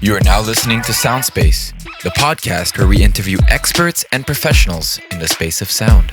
You are now listening to Soundspace, the podcast where we interview experts and professionals in the space of sound.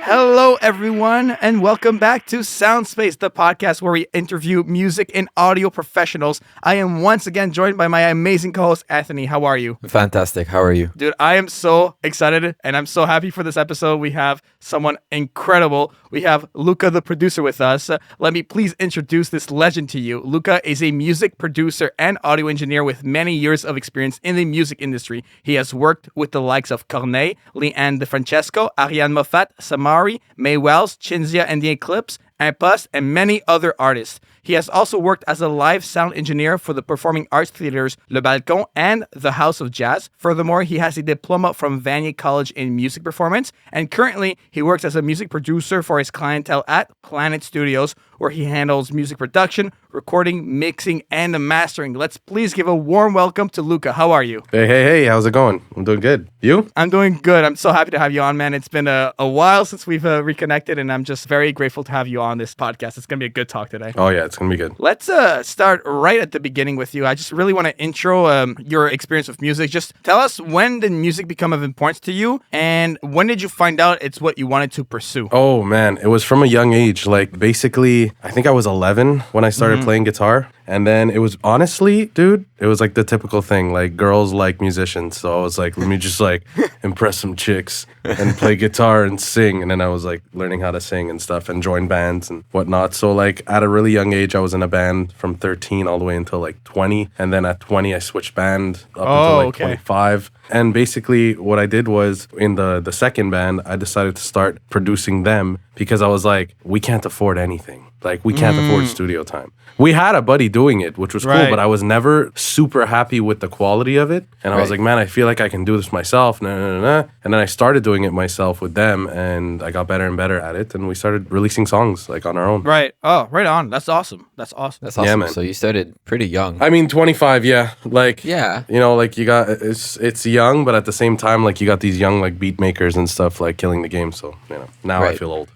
Hello, everyone, and welcome back to Soundspace, the podcast where we interview music and audio professionals. I am once again joined by my amazing co-host, Anthony. How are you? Fantastic. How are you? Dude, I am so excited, and I'm so happy for this episode. We have someone incredible. We have Luca, the producer, with us. Let me please introduce this legend to you. Luca is a music producer and audio engineer with many years of experience in the music industry. He has worked with the likes of Corneille, Leanne DeFrancesco, Ariane Moffat, Samari, May Wells, Cinzia and the Eclipse, Impost, and many other artists. He has also worked as a live sound engineer for the performing arts theaters Le Balcon and the House of Jazz. Furthermore, he has a diploma from Vanier College in music performance, and currently he works as a music producer for his clientele at Planet Studios, where he handles music production, recording, mixing, and the mastering. Let's please give a warm welcome to Luca. How are you? Hey, how's it going? I'm doing good. You? I'm doing good. I'm so happy to have you on, man. It's been a while since we've reconnected, and I'm just very grateful to have you on this podcast. It's going to be a good talk today. Oh, yeah, it's going to be good. Let's start right at the beginning with you. I just really want to intro your experience with music. Just tell us, when did music become of importance to you, and when did you find out it's what you wanted to pursue? Oh, man, it was from a young age. Like, basically, I think I was 11 when I started playing guitar. And then it was, honestly, dude, it was like the typical thing. Like, girls like musicians. So I was like, let me just like impress some chicks and play guitar and sing. And then I was like learning how to sing and stuff and join bands and whatnot. So like at a really young age, I was in a band from 13 all the way until like 20. And then at 20, I switched band up until like 25. And basically what I did was in the second band, I decided to start producing them because I was like, we can't afford anything. Like, we can't afford studio time. We had a buddy doing it, which was cool, but I was never super happy with the quality of it. And I was like, man, I feel like I can do this myself. And then I started doing it myself with them, and I got better and better at it. And we started releasing songs like on our own. Right. Oh, right on. That's awesome. That's awesome. Yeah, man. So you started pretty young. I mean, 25, yeah. Like, Yeah. you know, like you got, it's young, but at the same time, like you got these young like beat makers and stuff like killing the game. So, you know, now I Right. feel old.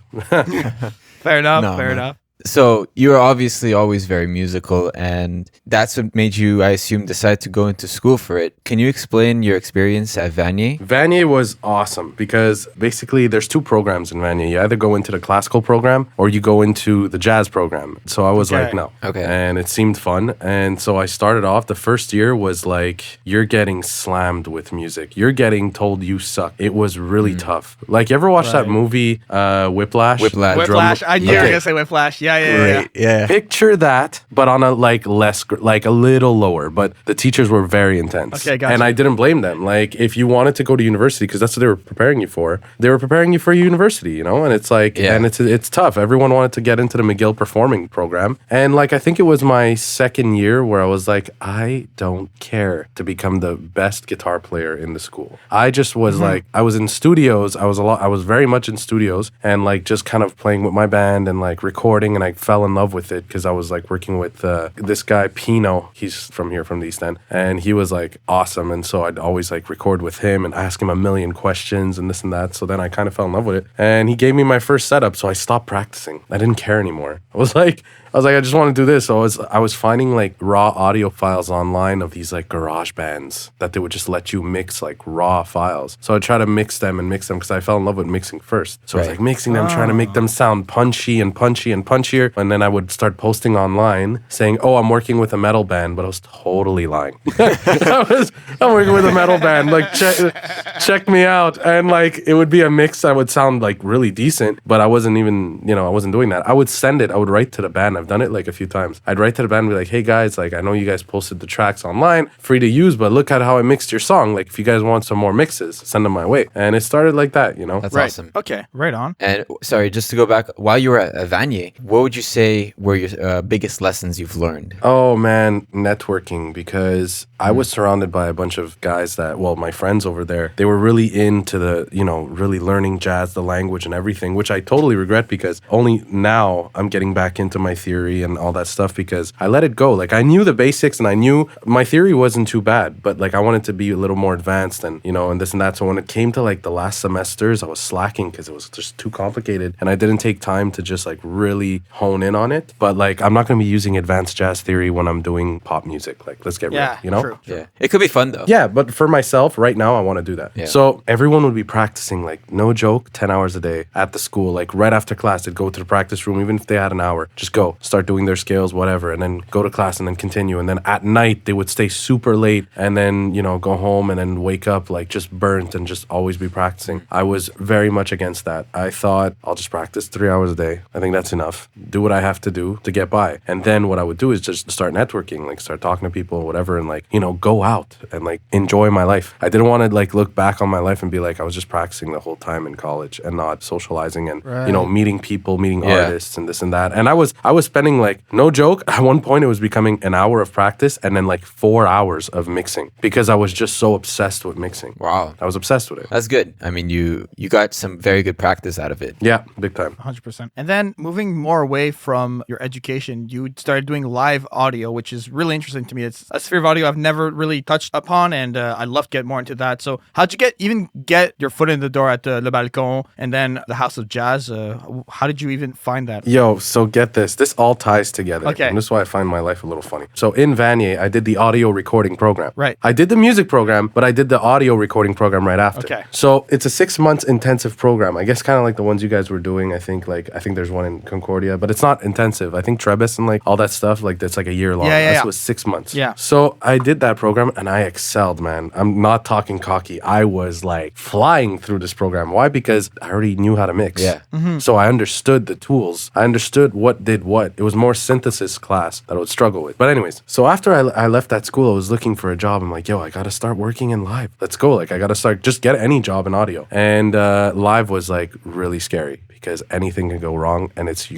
Fair enough. No, fair man. enough. So you're obviously always very musical, and that's what made you, I assume, decide to go into school for it. Can you explain your experience at Vanier? Vanier was awesome because basically there's two programs in Vanier. You either go into the classical program or you go into the jazz program. So I was like, no. Okay. And it seemed fun. And so I started off. The first year was like, you're getting slammed with music. You're getting told you suck. It was really tough. Like, you ever watch that movie, Whiplash? Whiplash. Whiplash. I knew you were Okay. going to say Whiplash. Yeah. Yeah. Picture that, but on a like like a little lower. But the teachers were very intense. Okay, gotcha. And I didn't blame them. Like, if you wanted to go to university, because that's what they were preparing you for, they were preparing you for university, you know. And it's like, and it's tough. Everyone wanted to get into the McGill performing program, and like I think it was my second year where I was like, I don't care to become the best guitar player in the school. I just was like, I was in studios. I was very much in studios, and like just kind of playing with my band and like recording. And I fell in love with it because I was like working with this guy Pino. He's from here, from the East End, and he was like awesome. And so I'd always like record with him and ask him a million questions and this and that. So then I kind of fell in love with it, and he gave me my first setup. So I stopped practicing. I didn't care anymore. I was like, I just want to do this. So I was finding like raw audio files online of these like garage bands that they would just let you mix like raw files. So I try to mix them because I fell in love with mixing first. So I was like mixing them, trying to make them sound punchy and punchier. And then I would start posting online saying, oh, I'm working with a metal band, but I was totally lying. I'm working with a metal band. Like, check me out. And like, it would be a mix that would sound like really decent, but I wasn't even, I wasn't doing that. I would send it. I would write to the band. I've done it like a few times. I'd write to the band and be like, hey guys, like I know you guys posted the tracks online, free to use, but look at how I mixed your song. Like, if you guys want some more mixes, send them my way. And it started like that, That's Right. awesome. Okay. Right on. And sorry, just to go back, while you were at Vanier, what would you say were your biggest lessons you've learned? Oh man, networking, because I was surrounded by a bunch of guys that, well, my friends over there, they were really into the, really learning jazz, the language and everything, which I totally regret because only now I'm getting back into my theory theory and all that stuff because I let it go. Like I knew the basics and I knew my theory wasn't too bad, but like I wanted to be a little more advanced and, you know, and this and that. So when it came to like the last semesters, I was slacking because it was just too complicated and I didn't take time to just like really hone in on it. But like I'm not going to be using advanced jazz theory when I'm doing pop music. Like let's get real, you know? True. Yeah. It could be fun though. Yeah, but for myself right now, I want to do that. Yeah. So everyone would be practicing like no joke, 10 hours a day at the school. Like right after class, they'd go to the practice room, even if they had an hour, just go start doing their scales, whatever, and then go to class and then continue. And then at night, they would stay super late and then, you know, go home and then wake up like just burnt and just always be practicing. I was very much against that. I thought I'll just practice 3 hours a day. I think that's enough. Do what I have to do to get by. And then what I would do is just start networking, like start talking to people, whatever, and like, you know, go out and like enjoy my life. I didn't want to like look back on my life and be like, I was just practicing the whole time in college and not socializing and, you know, meeting people, meeting artists and this and that. And I was spending like, no joke, at one point it was becoming an hour of practice and then like 4 hours of mixing because I was just so obsessed with mixing. Wow. I was obsessed with it. That's good. I mean, you got some very good practice out of it. Yeah, big time. 100%. And then moving more away from your education, you started doing live audio, which is really interesting to me. It's a sphere of audio I've never really touched upon, and I'd love to get more into that. So how'd you get your foot in the door at Le Balcon and then the House of Jazz? How did you even find that? Yo, so get this. This all ties together. Okay. And this is why I find my life a little funny. So in Vanier, I did the audio recording program. Right. I did the music program, but I did the audio recording program right after. Okay. So it's a 6 months intensive program. I guess kind of like the ones you guys were doing. I think there's one in Concordia, but it's not intensive. I think Trebas and like all that stuff, like that's like a year long. This was 6 months. Yeah. So I did that program and I excelled, man. I'm not talking cocky. I was like flying through this program. Why? Because I already knew how to mix. Yeah. So I understood the tools. I understood what did what. It was more synthesis class that I would struggle with. But anyways, so after I left that school, I was looking for a job. I'm like, yo, I got to start working in live. Let's go. Like I got to start, just get any job in audio. And live was like really scary because anything can go wrong and it's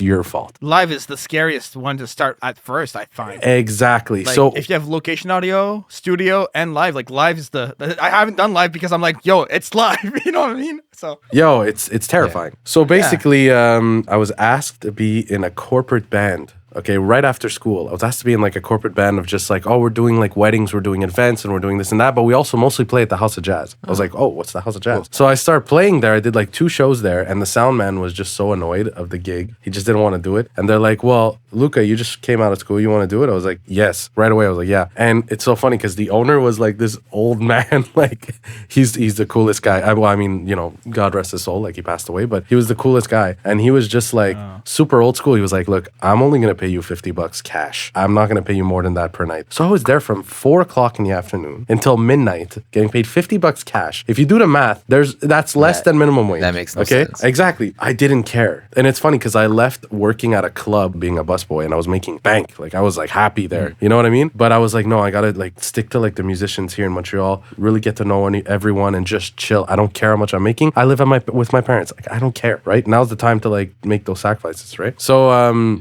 your fault. Live is the scariest one to start at first, I find. Exactly. Like, so if you have location audio, studio, and live, like live is I haven't done live because I'm like, yo, it's live. You know what I mean? So yo, it's terrifying. So basically, I was asked to be in a corporate band. Okay, right after school, I was asked to be in like a corporate band of just like, oh, we're doing like weddings, we're doing events, and we're doing this and that, but we also mostly play at the House of Jazz. I was like, oh, what's the House of Jazz? Cool. So I started playing there. I did like 2 shows there, and the sound man was just so annoyed of the gig. He just didn't want to do it. And they're like, well, Luca, you just came out of school. You want to do it? I was like, yes. Right away, I was like, yeah. And it's so funny because the owner was like this old man. Like, he's the coolest guy. I mean, you know, God rest his soul. Like, he passed away, but he was the coolest guy. And he was just like super old school. He was like, look, I'm only going to pay you $50 cash. I'm not going to pay you more than that per night. So I was there from 4 o'clock in the afternoon until midnight, getting paid $50 cash. If you do the math, that's less than minimum wage. That makes no sense. Exactly. I didn't care. And it's funny because I left working at a club being a busboy and I was making bank. Like I was like happy there. You know what I mean? But I was like, no, I got to like stick to like the musicians here in Montreal, really get to know everyone and just chill. I don't care how much I'm making. I live with my parents. Like I don't care, right? Now's the time to like make those sacrifices, right? So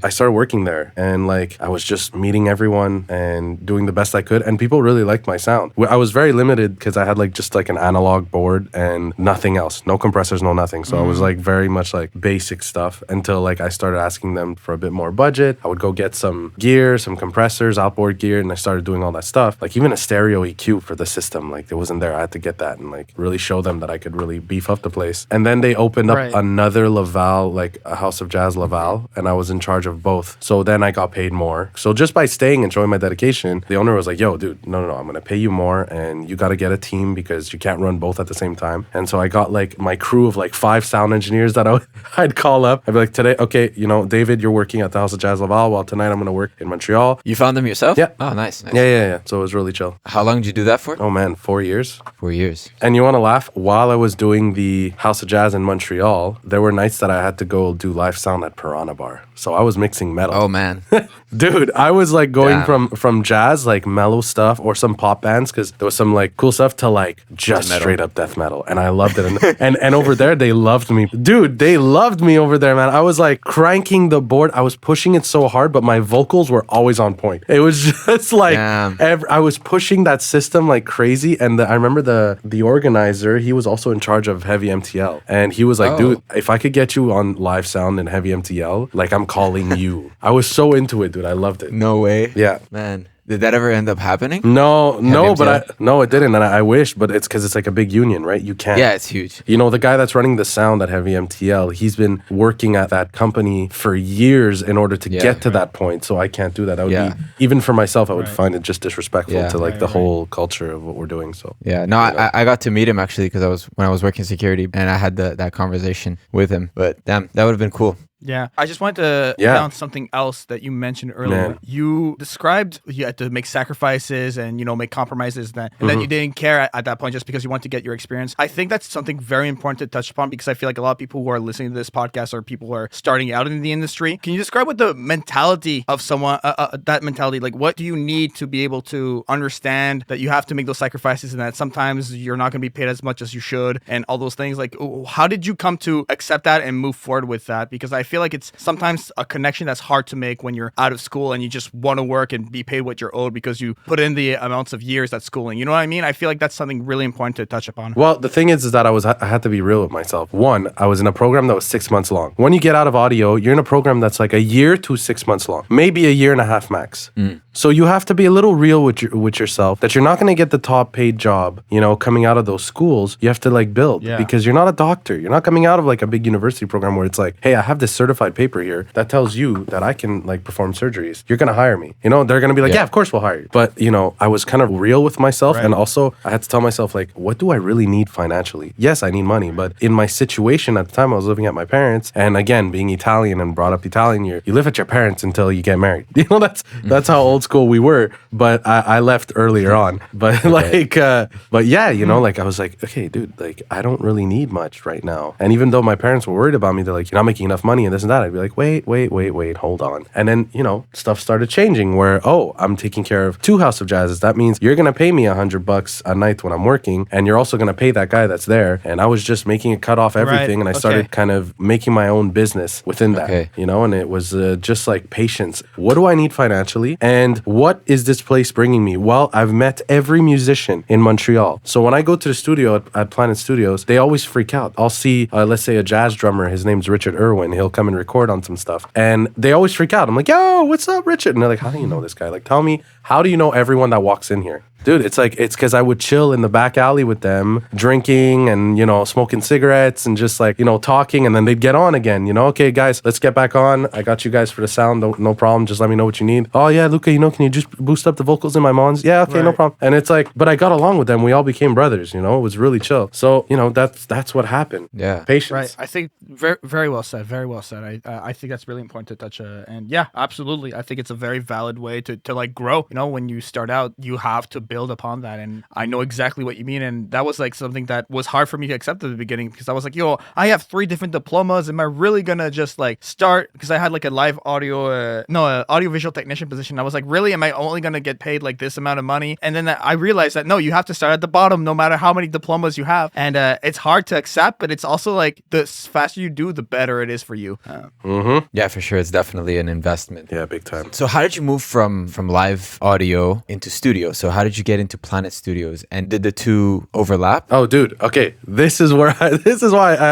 I started working there and like I was just meeting everyone and doing the best I could. And people really liked my sound. I was very limited because I had like just like an analog board and nothing else. No compressors, no nothing. So I was like very much like basic stuff until like I started asking them for a bit more budget. I would go get some gear, some compressors, outboard gear, and I started doing all that stuff. Like even a stereo EQ for the system, like it wasn't there. I had to get that and like really show them that I could really beef up the place. And then they opened up another Laval, like a House of Jazz Laval, and I was in charge of both. So then I got paid more. So just by staying and showing my dedication, the owner was like, yo, dude, no, I'm going to pay you more and you got to get a team because you can't run both at the same time. And so I got like my crew of like 5 sound engineers that I'd call up. I'd be like, today, okay, you know, David, you're working at the House of Jazz Laval. Well, tonight I'm going to work in Montreal. You found them yourself? Yeah. Oh, nice. Yeah. So it was really chill. How long did you do that for? Oh man, 4 years. 4 years. And you want to laugh? While I was doing the House of Jazz in Montreal, there were nights that I had to go do live sound at Piranha Bar. So I was mixing metal. Oh, man. Dude, I was like going Damn. from jazz, like mellow stuff, or some pop bands, because there was some like cool stuff, to like just Metal. straight up death metal, and I loved it. And over there, they loved me, dude. They loved me over there, man. I was like cranking the board. I was pushing it so hard, but my vocals were always on point. It was just like Damn. I was pushing that system like crazy. And I remember the organizer. He was also in charge of Heavy MTL, and he was like, Oh. dude, if I could get you on live sound in Heavy MTL, like I'm calling you. I was so into it, dude. I loved it. No way. Yeah. Man, did that ever end up happening? No, but MTL? no, it didn't, and I wish, but it's because it's like a big union, right? You can't. Yeah, it's huge. You know, the guy that's running the sound at Heavy MTL, he's been working at that company for years in order to Yeah. get to that point. So I can't do that. That would Yeah. be, even for myself, I would find it just disrespectful Yeah. to like the whole culture of what we're doing. So Yeah, no, I got to meet him actually because when I was working security and I had that conversation with him. But damn, that would have been cool. Yeah. I just wanted to Yeah. hit on something else that you mentioned earlier. Man. You described you had to make sacrifices and, make compromises and then you didn't care at that point just because you want to get your experience. I think that's something very important to touch upon because I feel like a lot of people who are listening to this podcast are people who are starting out in the industry. Can you describe what the mentality of someone, that mentality, like what do you need to be able to understand that you have to make those sacrifices and that sometimes you're not going to be paid as much as you should and all those things? Like, how did you come to accept that and move forward with that? Because I feel like it's sometimes a connection that's hard to make when you're out of school and you just want to work and be paid what you're owed because you put in the amounts of years that schooling. You know what I mean? I feel like that's something really important to touch upon. well, the thing is that I had to be real with myself. One, I was in a program that was 6 months long. When you get out of audio, you're in a program that's like a year to 6 months long, maybe a year and a half max. So you have to be a little real with yourself that you're not going to get the top paid job, coming out of those schools. You have to like build because you're not a doctor. You're not coming out of like a big university program where it's like, hey, I have this certified paper here that tells you that I can like perform surgeries. You're going to hire me. They're going to be like, yeah, of course we'll hire you. But, I was kind of real with myself. And also I had to tell myself like, what do I really need financially? Yes, I need money. But in my situation at the time, I was living at my parents. And again, being Italian and brought up Italian, you live at your parents until you get married. That's how old school we were. But I left earlier on. But but yeah, like I was like, okay, dude, like I don't really need much right now. And even though my parents were worried about me, they're like, you're not making enough money and this and that. I'd be like, wait, hold on. And then, stuff started changing where, I'm taking care of 2 House of Jazzes. That means you're going to pay me $100 a night when I'm working. And you're also going to pay that guy that's there. And I was just making it cut off everything. And I started kind of making my own business within that, and it was just like patience. What do I need financially? And what is this place bringing me? Well, I've met every musician in Montreal. So when I go to the studio at Planet Studios, they always freak out. I'll see, let's say a jazz drummer, his name's Richard Irwin. He'll come and record on some stuff. And they always freak out. I'm like, yo, what's up, Richard? And they're like, how do you know this guy? Like, tell me, how do you know everyone that walks in here? Dude, it's because I would chill in the back alley with them, drinking and, smoking cigarettes and just like, talking. And then they'd get on again, okay, guys, let's get back on. I got you guys for the sound. No problem. Just let me know what you need. Oh, yeah, Luca, can you just boost up the vocals in my mons? Yeah, okay, no problem. And it's like, but I got along with them. We all became brothers, it was really chill. So, that's what happened. Yeah. Patience. Right. I think very, very well said. Very well said. I think that's really important to touch. And yeah, absolutely. I think it's a very valid way to like grow. When you start out, you have to build upon that. And I know exactly what you mean. And that was like something that was hard for me to accept at the beginning because I was like, I have 3 different diplomas. Am I really going to just like start? Because I had like a live audio, audiovisual technician position. I was like, really? Am I only going to get paid like this amount of money? And then I realized that no, you have to start at the bottom no matter how many diplomas you have. And it's hard to accept, but it's also like the faster you do, the better it is for you. Yeah, for sure. It's definitely an investment. Yeah, big time. So how did you move from live audio into studio? So how did you get into Planet Studios? And did the 2 overlap? Oh, dude. Okay. This is why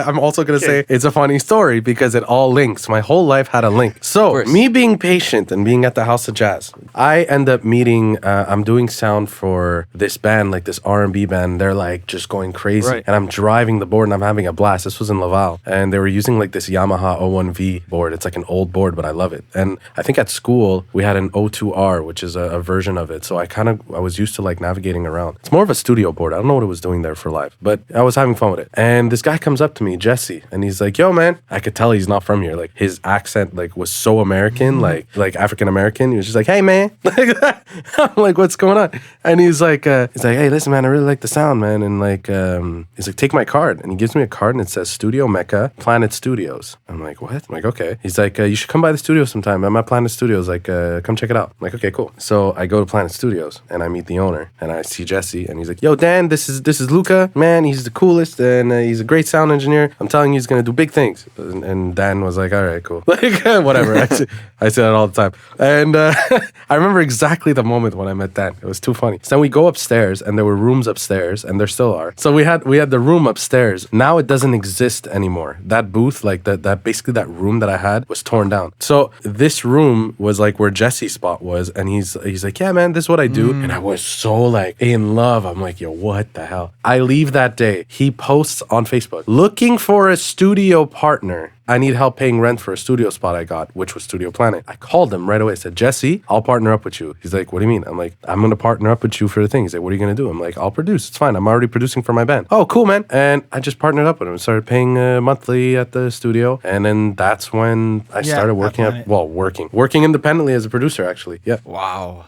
I'm also going to say it's a funny story because it all links. My whole life had a link. So me being patient and being at the House of Jazz, I end up meeting, I'm doing sound for this band, like this R&B band. They're like just going crazy. Right. And I'm driving the board and I'm having a blast. This was in Laval. And they were using like this Yamaha 01V board. It's like an old board, but I love it. And I think at school we had an O2R, which is a a version of it. So I was used to like navigating around. It's more of a studio board. I don't know what it was doing there for live, but I was having fun with it. And this guy comes up to me, Jesse, and he's like, yo, man, I could tell he's not from here. Like his accent like was so American, like African American. He was just like, hey, man. I'm like, what's going on? And he's like, hey, listen, man, I really like the sound, man. And like, he's like, take my card. And he gives me a card and it says Studio Mecca, Planet Studios. I'm like, what? I'm like, okay. He's like, you should come by the studio sometime. I'm at Planet Studios. Like, come check it out. I'm like, okay, cool. So I go to Planet Studios and I meet the owner and I see Jesse and he's like, yo, Dan, this is Luca. Man, he's the coolest and he's a great sound engineer. I'm telling you, he's going to do big things. And Dan was like, all right, cool. Like, whatever. I say that all the time. And I remember exactly the moment when I met Dan. It was too funny. So then we go upstairs and there were rooms upstairs and there still are. So we had the room upstairs. Now it doesn't exist anymore. That booth, like that basically that room that I had was torn down. So this room was like where Jesse's spot was. And he's like, yeah, man, this is what I do. And I was so like in love. I'm like, yo, what the hell? I leave that day. He posts on Facebook, looking for a studio partner. I need help paying rent for a studio spot I got, which was Studio Planet. I called him right away. I said, Jesse, I'll partner up with you. He's like, what do you mean? I'm like, I'm going to partner up with you for the thing. He's like, what are you going to do? I'm like, I'll produce. It's fine. I'm already producing for my band. Oh, cool, man. And I just partnered up with him and started paying monthly at the studio. And then that's when I started working independently as a producer, actually. Yeah. Wow.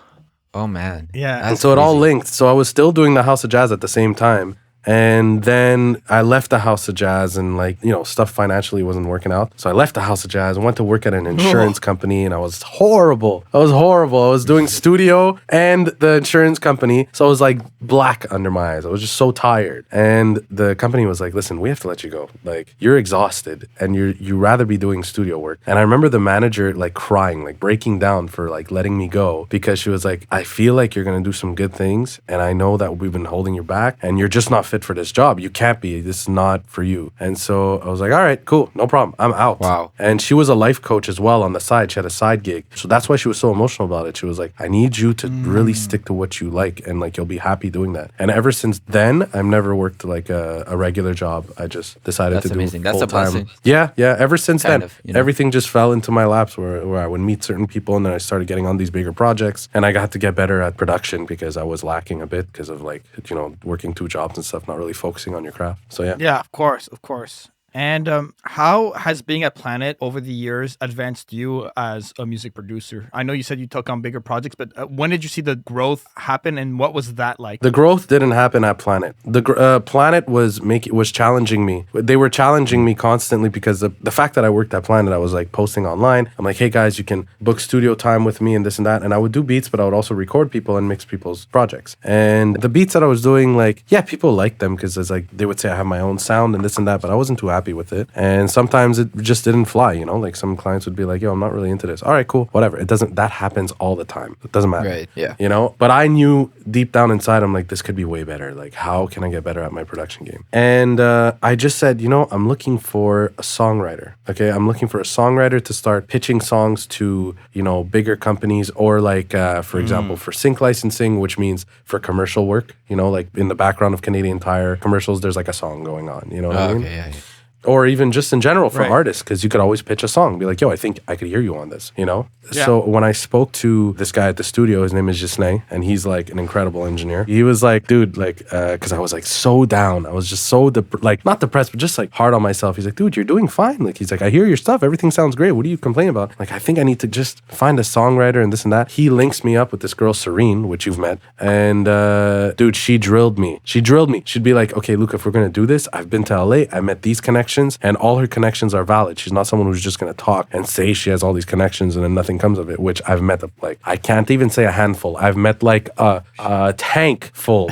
Oh, man. Yeah. And so it all linked. So I was still doing the House of Jazz at the same time. And then I left the House of Jazz and like, you know, stuff financially wasn't working out. So I left the House of Jazz and went to work at an insurance company and I was horrible. I was doing studio and the insurance company. So I was like black under my eyes. I was just so tired. And the company was like, listen, we have to let you go. Like you're exhausted and you rather be doing studio work. And I remember the manager like crying, like breaking down for like letting me go because she was like, I feel like you're going to do some good things. And I know that we've been holding you back and you're just not fit for this job. You can't be. This is not for you. And so I was like, all right, cool. No problem. I'm out. Wow. And she was a life coach as well on the side. She had a side gig. So that's why she was so emotional about it. She was like, I need you to really stick to what you like and like you'll be happy doing that. And ever since then, I've never worked like a regular job. I just decided to do amazing. That's a full-time. blessing. Yeah. Ever since Kind then, of, you know? everything just fell into my laps where I would meet certain people and then I started getting on these bigger projects and I got to get better at production because I was lacking a bit because of like, you know, working 2 jobs and stuff, not really focusing on your craft. So yeah. Yeah, of course. And how has being at Planet over the years advanced you as a music producer? I know you said you took on bigger projects, but when did you see the growth happen and what was that like? The growth didn't happen at Planet. The Planet was challenging me. They were challenging me constantly because the fact that I worked at Planet, I was like posting online. I'm like, hey guys, you can book studio time with me and this and that. And I would do beats, but I would also record people and mix people's projects. And the beats that I was doing, like, yeah, people liked them because it's like they would say I have my own sound and this and that, but I wasn't too happy with it. And sometimes it just didn't fly, you know, like some clients would be like, yo, I'm not really into this. All right, cool, whatever. That happens all the time. It doesn't matter. Right, yeah. You know, but I knew deep down inside, I'm like, this could be way better. Like, how can I get better at my production game? And I just said, you know, I'm looking for a songwriter. Okay. I'm looking for a songwriter to start pitching songs to, you know, bigger companies or like, for example, for sync licensing, which means for commercial work, you know, like in the background of Canadian Tire commercials, there's like a song going on, you know what I mean? Okay, yeah. Or even just in general for Right. artists, because you could always pitch a song, be like, yo, I think I could hear you on this, you know? Yeah. So when I spoke to this guy at the studio, his name is Jisne, and he's like an incredible engineer. He was like, dude, like, because I was like so down. I was just so, not depressed, but just like hard on myself. He's like, dude, you're doing fine. Like, he's like, I hear your stuff. Everything sounds great. What do you complain about? Like, I think I need to just find a songwriter and this and that. He links me up with this girl, Serene, which you've met. And dude, she drilled me. She'd be like, okay, Luca, if we're going to do this, I've been to LA. I met these connections and all her connections are valid. She's not someone who's just going to talk and say she has all these connections and then nothing comes of it, which I've met, like, I can't even say a handful. I've met like a tank full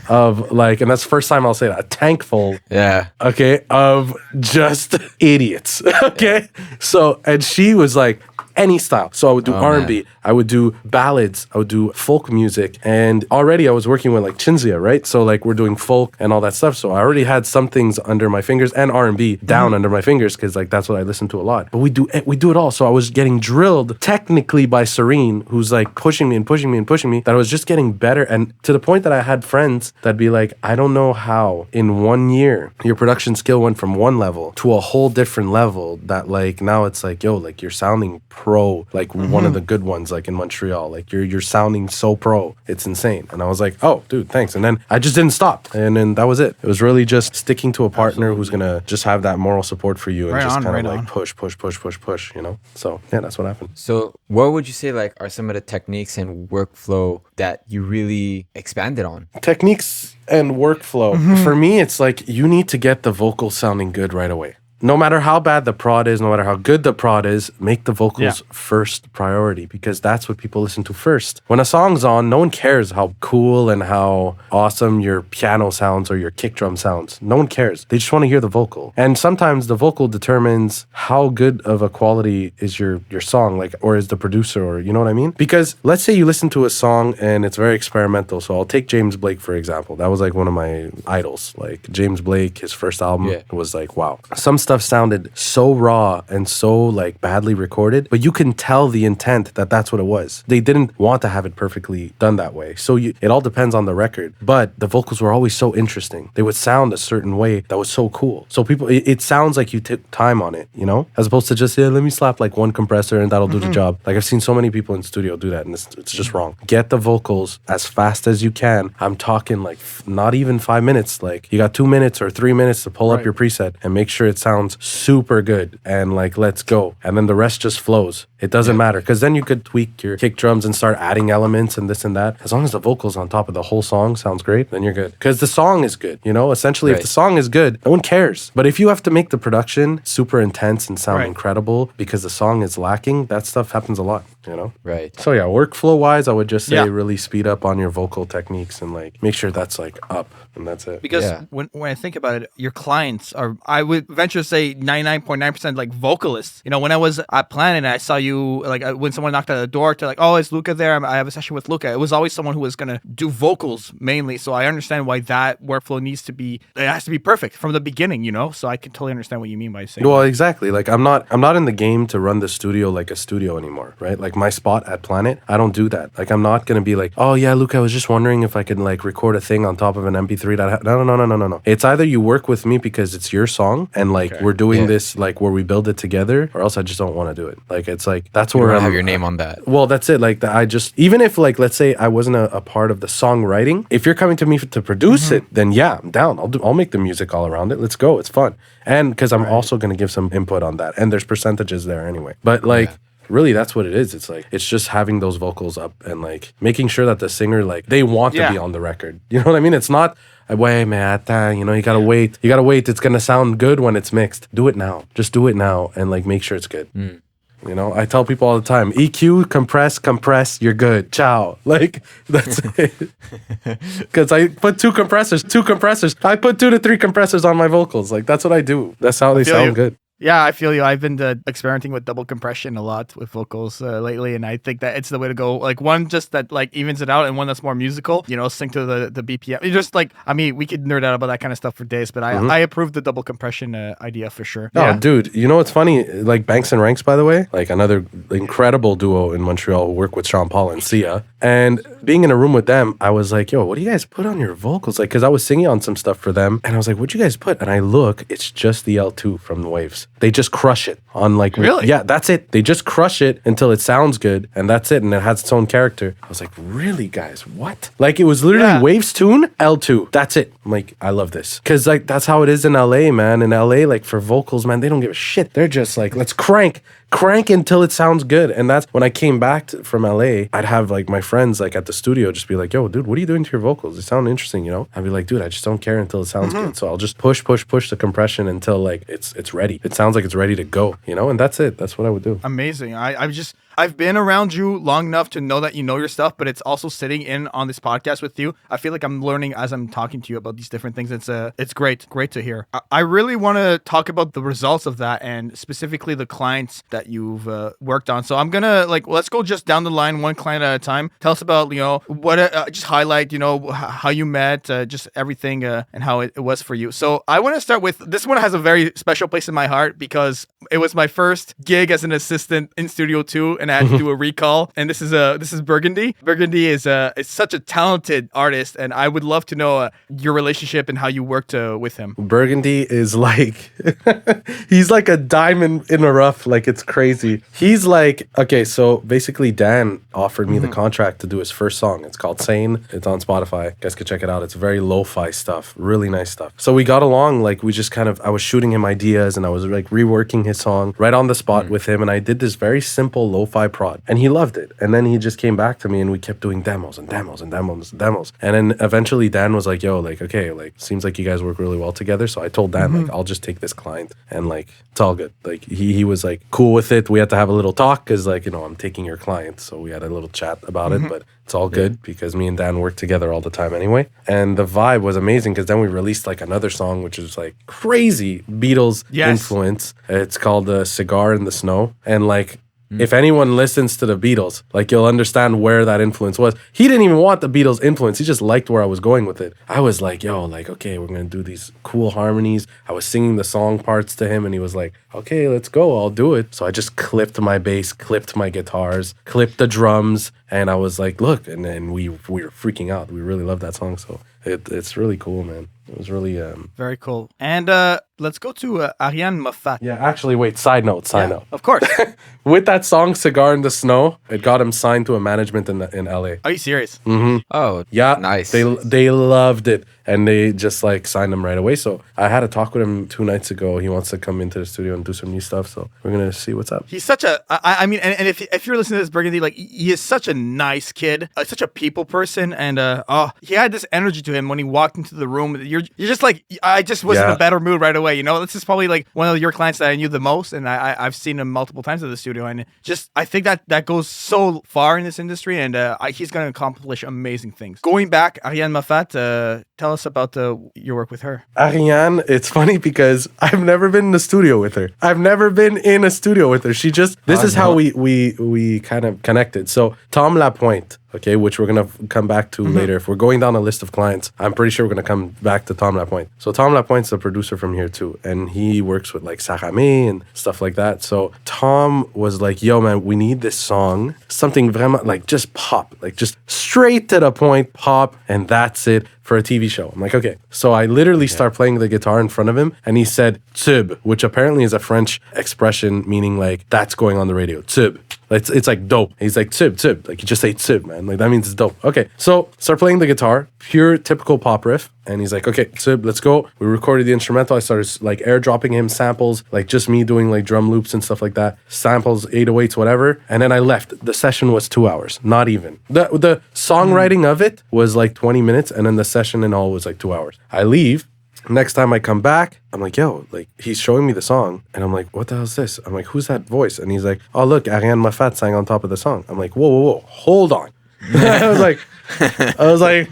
of like, and that's the first time I'll say that, a tank full. Yeah. Okay. Of just idiots. Okay. So, and she was like, any style. So I would do R&B, I would do ballads, I would do folk music. And already I was working with like Chinzia, right? So like we're doing folk and all that stuff. So I already had some things under my fingers and R&B down under my fingers because like that's what I listen to a lot. But we do it all. So I was getting drilled technically by Serene, who's like pushing me that I was just getting better. And to the point that I had friends that'd be like, I don't know how in 1 year your production skill went from one level to a whole different level that like now it's like, yo, like you're sounding pro, like one of the good ones, like in Montreal. Like you're sounding so pro. It's insane. And I was like, oh, dude, thanks. And then I just didn't stop. And then that was it. It was really just sticking to a partner who's going to just have that moral support for you and Right just on, kind of right like on. push, you know? So yeah, that's what happened. So, what would you say like are some of the techniques and workflow that you really expanded on? Techniques and workflow. For me, it's like you need to get the vocals sounding good right away. No matter how bad the prod is, no matter how good the prod is, make the vocals first priority because that's what people listen to first. When a song's on, no one cares how cool and how awesome your piano sounds or your kick drum sounds. No one cares. They just want to hear the vocal. And sometimes the vocal determines how good of a quality is your song, like, or is the producer, or you know what I mean? Because let's say you listen to a song and it's very experimental. So I'll take James Blake, for example. That was like one of my idols. Like James Blake, his first album was like, wow. Some stuff sounded so raw and so like badly recorded, but you can tell the intent that that's what it was. They didn't want to have it perfectly done that way. So it all depends on the record, but the vocals were always so interesting. They would sound a certain way that was so cool. So people, it sounds like you took time on it, you know, as opposed to just, let me slap like one compressor and that'll do the job. Like I've seen so many people in studio do that and it's just wrong. Get the vocals as fast as you can. I'm talking like not even 5 minutes. Like you got 2 minutes or 3 minutes to pull up your preset and make sure it sounds super good and like let's go, and then the rest just flows. It doesn't matter because then you could tweak your kick drums and start adding elements and this and that. As long as the vocals on top of the whole song sounds great, then you're good because the song is good, you know. Essentially, if the song is good, no one cares. But if you have to make the production super intense and sound incredible because the song is lacking, that stuff happens a lot, you know. So yeah, workflow wise, I would just say really speed up on your vocal techniques and like make sure that's like up, and that's it. Because when I think about it, your clients are, I would venture to say 99.9% like vocalists. You know, when I was at Planet, I saw you like when someone knocked at the door to like, oh, is Luca there? I have a session with Luca. It was always someone who was gonna do vocals mainly. So I understand why that workflow needs to be, it has to be perfect from the beginning, you know. So I can totally understand what you mean by saying. Well, exactly. Like I'm not in the game to run the studio like a studio anymore, right? Like my spot at Planet, I don't do that. Like I'm not gonna be like, oh yeah, Luca, I was just wondering if I could like record a thing on top of an MP3. No. It's either you work with me because it's your song and like we're doing this like where we build it together, or else I just don't want to do it. Like it's like that's where I have your name on that. Well, that's it. Like I just, even if like let's say I wasn't a part of the songwriting, if you're coming to me to produce it, then yeah, I'm down. I'll make the music all around it. Let's go. It's fun. And because I'm also gonna give some input on that, and there's percentages there anyway. But like. Really, that's what it is. It's like, it's just having those vocals up and like making sure that the singer, like they want to be on the record. You know what I mean? It's not, wait, man, you know, you gotta wait. You gotta wait. It's gonna sound good when it's mixed. Do it now. Just do it now and like make sure it's good. You know, I tell people all the time, EQ, compress, you're good. Ciao. Like, that's it. Because I put two compressors. I put 2 to 3 compressors on my vocals. Like, that's what I do. That's how they sound good. Yeah, I feel you. I've been experimenting with double compression a lot with vocals lately, and I think that it's the way to go. Like one just that like evens it out, and one that's more musical. You know, sync to the BPM. It's just like, I mean, we could nerd out about that kind of stuff for days, but I approve the double compression idea for sure. Oh, dude, you know what's funny? Like Banks and Ranks, by the way, like another incredible duo in Montreal who work with Sean Paul and Sia. And being in a room with them, I was like, yo, what do you guys put on your vocals? Like, because I was singing on some stuff for them, and I was like, what'd you guys put? And I look, it's just the L2 from the Waves. They just crush it on like, really? Yeah, that's it. They just crush it until it sounds good, and that's it, and it has its own character. I was like, really, guys, what? Like, it was literally Waves tune, L2. That's it. I'm like, I love this. Because like, that's how it is in LA, man. In LA, like for vocals, man, they don't give a shit. They're just like, let's crank until it sounds good. And that's when I came back from LA, I'd have like my friends like at the studio just be like, yo, dude, what are you doing to your vocals? They sound interesting, you know? I'd be like, dude, I just don't care until it sounds good. So I'll just push the compression until like it's ready. It sounds like it's ready to go, you know? And that's it. That's what I would do. Amazing. I've been around you long enough to know that you know your stuff, but it's also sitting in on this podcast with you. I feel like I'm learning as I'm talking to you about these different things. It's great to hear. I really want to talk about the results of that and specifically the clients that you've worked on. So I'm gonna let's go just down the line, one client at a time. Tell us about what just highlight how you met, just everything and how it was for you. So I want to start with this one. Has a very special place in my heart because it was my first gig as an assistant in Studio 2, and and I had to do a recall. And this is Burgundy. Burgundy is such a talented artist, and I would love to know your relationship and how you worked with him. Burgundy is like, he's like a diamond in the rough. Like, it's crazy. He's like, okay, so basically Dan offered me the contract to do his first song. It's called Sane. It's on Spotify. You guys can check it out. It's very lo-fi stuff, really nice stuff. So we got along, like we just I was shooting him ideas and I was like reworking his song right on the spot with him. And I did this very simple lo-fi prod and he loved it. And then he just came back to me and we kept doing demos and demos and demos and demos. And then eventually Dan was like, yo, like, okay, like seems like you guys work really well together. So I told Dan, like, I'll just take this client and like, it's all good. Like he was like cool with it. We had to have a little talk because like, you know, I'm taking your client. So we had a little chat about it, but it's all good because me and Dan work together all the time anyway. And the vibe was amazing because then we released like another song, which is like crazy Beatles influence. It's called Cigar in the Snow. And like, if anyone listens to the Beatles, like you'll understand where that influence was. He didn't even want the Beatles influence. He just liked where I was going with it. I was like, yo, like, okay, we're going to do these cool harmonies. I was singing the song parts to him and he was like, okay, let's go. I'll do it. So I just clipped my bass, clipped my guitars, clipped the drums. And I was like, look, and then we were freaking out. We really love that song. So it's really cool, man. It was really... Very cool. And let's go to Ariane Moffat. Yeah, actually, wait, side note. Of course. With that song, Cigar in the Snow, it got him signed to a management in LA. Are you serious? Oh, yeah. nice. They loved it. And they just like signed him right away. So I had a talk with him 2 nights ago. He wants to come into the studio and do some new stuff. So we're going to see what's up. He's such a, I mean, and if you're listening to this, Burgundy, like he is such a nice kid, such a people person. And he had this energy to him when he walked into the room. You're just like, I just was in a better mood right away. You know, this is probably like one of your clients that I knew the most. And I've seen him multiple times at the studio. And just, I think that goes so far in this industry. And he's going to accomplish amazing things. Going back, Ariane Moffat, tell us about your work with her. Ariane, it's funny because I've never been in the studio with her. I've never been in a studio with her. She just, this is how we kind of connected. So Tom Lapointe, okay, which we're going to come back to later. If we're going down a list of clients, I'm pretty sure we're going to come back to Tom Lapointe. So Tom Lapointe's a producer from here too. And he works with like Saramé and stuff like that. So Tom was like, yo, man, we need this song. Something vraiment, like just pop, like just straight to the point, pop, and that's it for a TV show. I'm like, okay. So I literally start playing the guitar in front of him and he said, tube, which apparently is a French expression meaning like, that's going on the radio, tube. It's like dope. He's like, tib. Like, you just say tib, man. Like, that means it's dope. Okay. So, start playing the guitar, pure typical pop riff. And he's like, okay, tib, let's go. We recorded the instrumental. I started like airdropping him samples, like just me doing like drum loops and stuff like that. Samples, 808s, whatever. And then I left. The session was 2 hours, not even. The songwriting of it was like 20 minutes. And then the session and all was like 2 hours. I leave. Next time I come back, I'm like, yo, like, he's showing me the song. And I'm like, what the hell is this? I'm like, who's that voice? And he's like, oh, look, Ariane Moffat sang on top of the song. I'm like, whoa, hold on. I was like,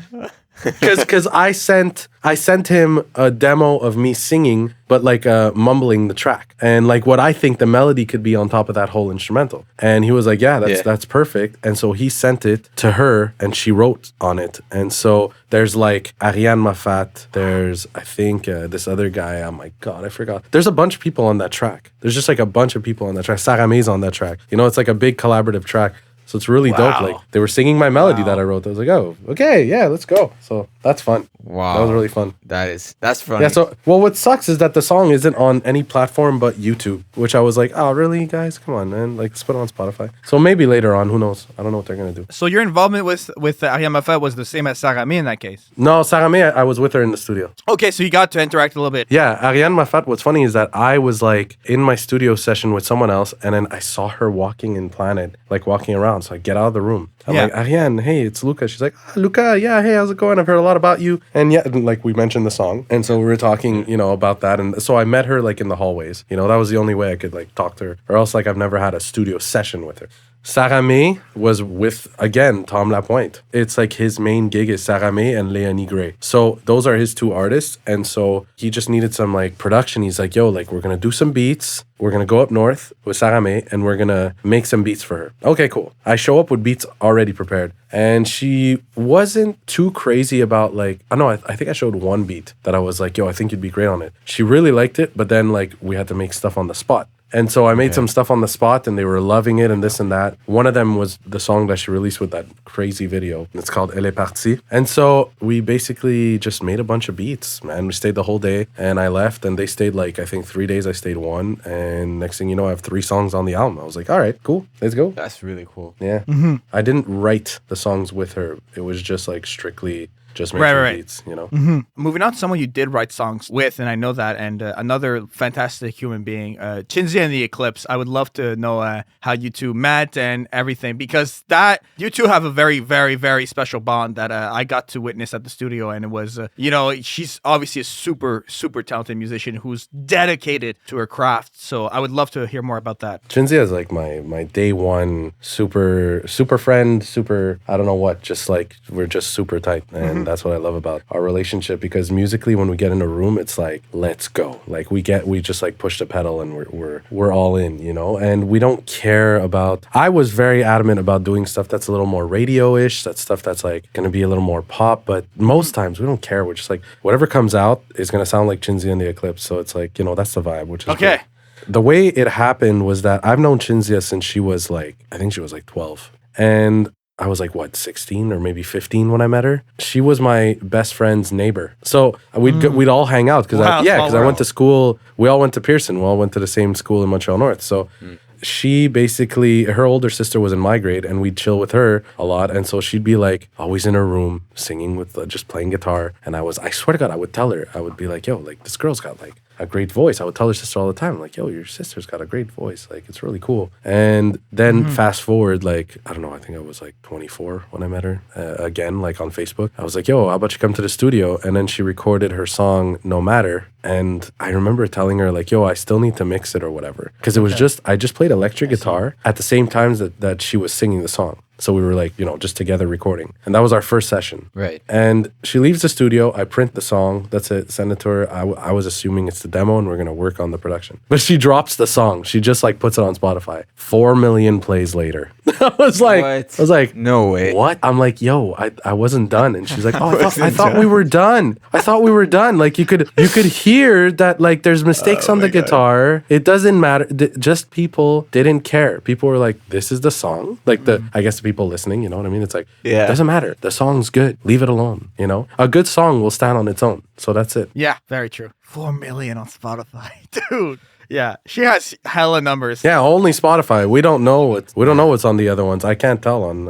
because I sent him a demo of me singing, but like mumbling the track and like what I think the melody could be on top of that whole instrumental. And he was like, yeah, that's perfect. And so he sent it to her and she wrote on it. And so there's like Ariane Moffat, there's I think this other guy, oh my God, I forgot. There's a bunch of people on that track. There's just like a bunch of people on that track. Saramé's on that track. You know, it's like a big collaborative track. So it's really dope. Like they were singing my melody that I wrote. I was like, oh, okay, yeah, let's go. So that's fun. Wow. That was really fun. That's funny. Yeah, so what sucks is that the song isn't on any platform but YouTube, which I was like, oh, really, guys? Come on, man. Like, let's put it on Spotify. So maybe later on, who knows? I don't know what they're going to do. So your involvement with Ariane Moffat was the same as Saramé in that case? No, Saramé, I was with her in the studio. Okay, so you got to interact a little bit. Yeah, Ariane Moffat, what's funny is that I was like in my studio session with someone else and then I saw her walking in Planet, like walking around. So I get out of the room. I'm like, Ariane, hey, it's Luca. She's like, Luca, yeah, hey, how's it going? I've heard a lot about you. And yeah, like we mentioned the song. And so we were talking, you know, about that. And so I met her like in the hallways. You know, that was the only way I could like talk to her. Or else like I've never had a studio session with her. Saramé was with, again, Tom Lapointe. It's like his main gig is Saramé and Léonie Gray. So those are his two artists. And so he just needed some like production. He's like, yo, like we're going to do some beats. We're going to go up north with Saramé and we're going to make some beats for her. Okay, cool. I show up with beats already prepared. And she wasn't too crazy about like, I think I showed one beat that I was like, yo, I think you'd be great on it. She really liked it. But then like we had to make stuff on the spot. And so I made some stuff on the spot and they were loving it and this and that. One of them was the song that she released with that crazy video. It's called Elle est partie. And so we basically just made a bunch of beats, man. We stayed the whole day and I left and they stayed like, I think 3 days I stayed one. And next thing you know, I have 3 songs on the album. I was like, all right, cool, let's go. That's really cool. Yeah. I didn't write the songs with her. It was just like strictly just making beats, you know? Moving on to someone you did write songs with, and I know that, and another fantastic human being, Chinzia and the Eclipse. I would love to know how you two met and everything, because that you two have a very, very, very special bond that I got to witness at the studio, and it was, she's obviously a super, super talented musician who's dedicated to her craft. So I would love to hear more about that. Chinzia is like my day one super friend, I don't know what, just like we're just super tight, and that's what I love about our relationship, because musically when we get in a room it's like, let's go, like we just like push the pedal and we're all in, you know. And we don't care about, I was very adamant about doing stuff that's a little more radio-ish, that stuff that's like gonna be a little more pop, but most times we don't care. We're just like, whatever comes out is gonna sound like Chinzia and the Eclipse. So it's like, you know, that's the vibe, which is okay. Great. The way it happened was that I've known Chinzia since she was like, I think she was like 12. And I was like, 16 or maybe 15 when I met her. She was my best friend's neighbor. So we'd all hang out because I went to school. We all went to Pearson. We all went to the same school in Montreal North. So she basically, her older sister was in my grade and we'd chill with her a lot. And so she'd be like always in her room singing with just playing guitar. And I swear to God, I would tell her, I would be like, yo, like this girl's got like a great voice. I would tell her sister all the time, like, yo, your sister's got a great voice. Like, it's really cool. And then fast forward, like, I don't know, I think I was like 24 when I met her again, like on Facebook. I was like, yo, how about you come to the studio? And then she recorded her song, No Matter. And I remember telling her like, yo, I still need to mix it or whatever. Because it was I just played electric guitar at the same time that she was singing the song. So we were like, just together recording. And that was our first session. Right. And she leaves the studio. I print the song. That's it. Send it to her. I was assuming it's the demo and we're going to work on the production. But she drops the song. She just like puts it on Spotify. 4 million plays later. I was like, no way. What? I'm like, yo, I wasn't done. And she's like, oh, I thought we were done. I thought we were done. Like you could hear that like there's mistakes on the guitar. It doesn't matter. Just people didn't care. People were like, this is the song. Like I guess the people listening, you know what I mean? It's like, it doesn't matter. The song's good. Leave it alone, you know? A good song will stand on its own. So that's it. Yeah, very true. 4 million on Spotify. Dude. Yeah, she has hella numbers. Yeah, only Spotify. We don't know what's on the other ones. I can't tell on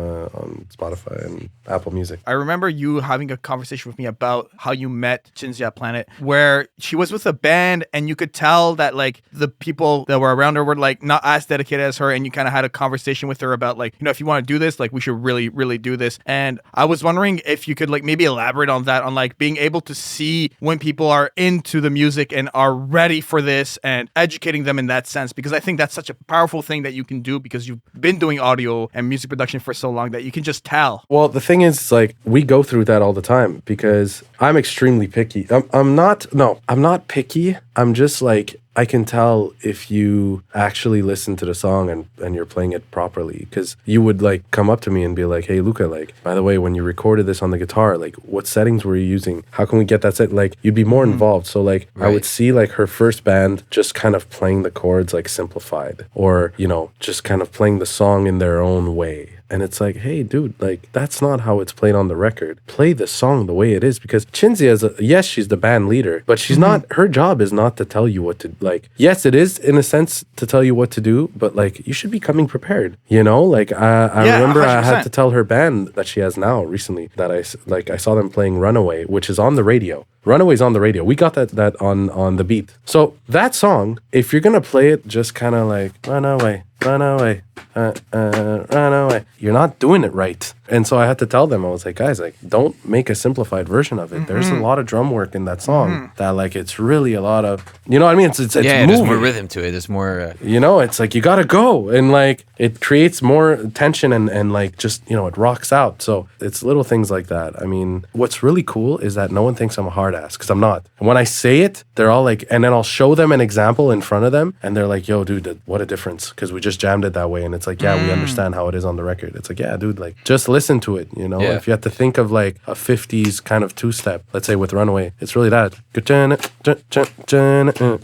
Spotify and Apple Music. I remember you having a conversation with me about how you met Chinzia Planet, where she was with a band and you could tell that like the people that were around her were like not as dedicated as her, and you kind of had a conversation with her about like, if you want to do this, like we should really, really do this. And I was wondering if you could like maybe elaborate on that, on like being able to see when people are into the music and are ready for this and educating them in that sense, because I think that's such a powerful thing that you can do because you've been doing audio and music production for so long that you can just tell. Well, the thing is, like, we go through that all the time because I'm extremely picky. I'm not picky. I'm just like, I can tell if you actually listen to the song and you're playing it properly, because you would like come up to me and be like, hey, Luca, like, by the way, when you recorded this on the guitar, like what settings were you using? How can we get that set? Like you'd be more involved. So like I would see like her first band just kind of playing the chords like simplified, or, just kind of playing the song in their own way. And it's like, hey, dude, like, that's not how it's played on the record. Play the song the way it is. Because Chinzia yes, she's the band leader, but she's not, her job is not to tell you what to, like, yes, it is in a sense to tell you what to do, but like, you should be coming prepared, Like, I remember 100%. I had to tell her band that she has now recently that I saw them playing Runaway, which is on the radio. Runaway's on the radio. We got that on the beat. So that song, if you're going to play it just kind of like, run away, run away, run away, you're not doing it right. And so I had to tell them, I was like, guys, like, don't make a simplified version of it. There's a lot of drum work in that song that like, it's really a lot of, you know what I mean? It's there's more rhythm to it. There's more, it's like, you got to go. And like, it creates more tension and like, just, it rocks out. So it's little things like that. I mean, what's really cool is that no one thinks I'm a hard ass, because I'm not. And when I say it, they're all like, and then I'll show them an example in front of them and they're like, yo, dude, what a difference. Because we just jammed it that way. And it's like, yeah, we understand how it is on the record. It's like, yeah, dude, like, just listen to it, you know? Yeah. If you have to think of like a 50s kind of two-step, let's say with Runaway, it's really that.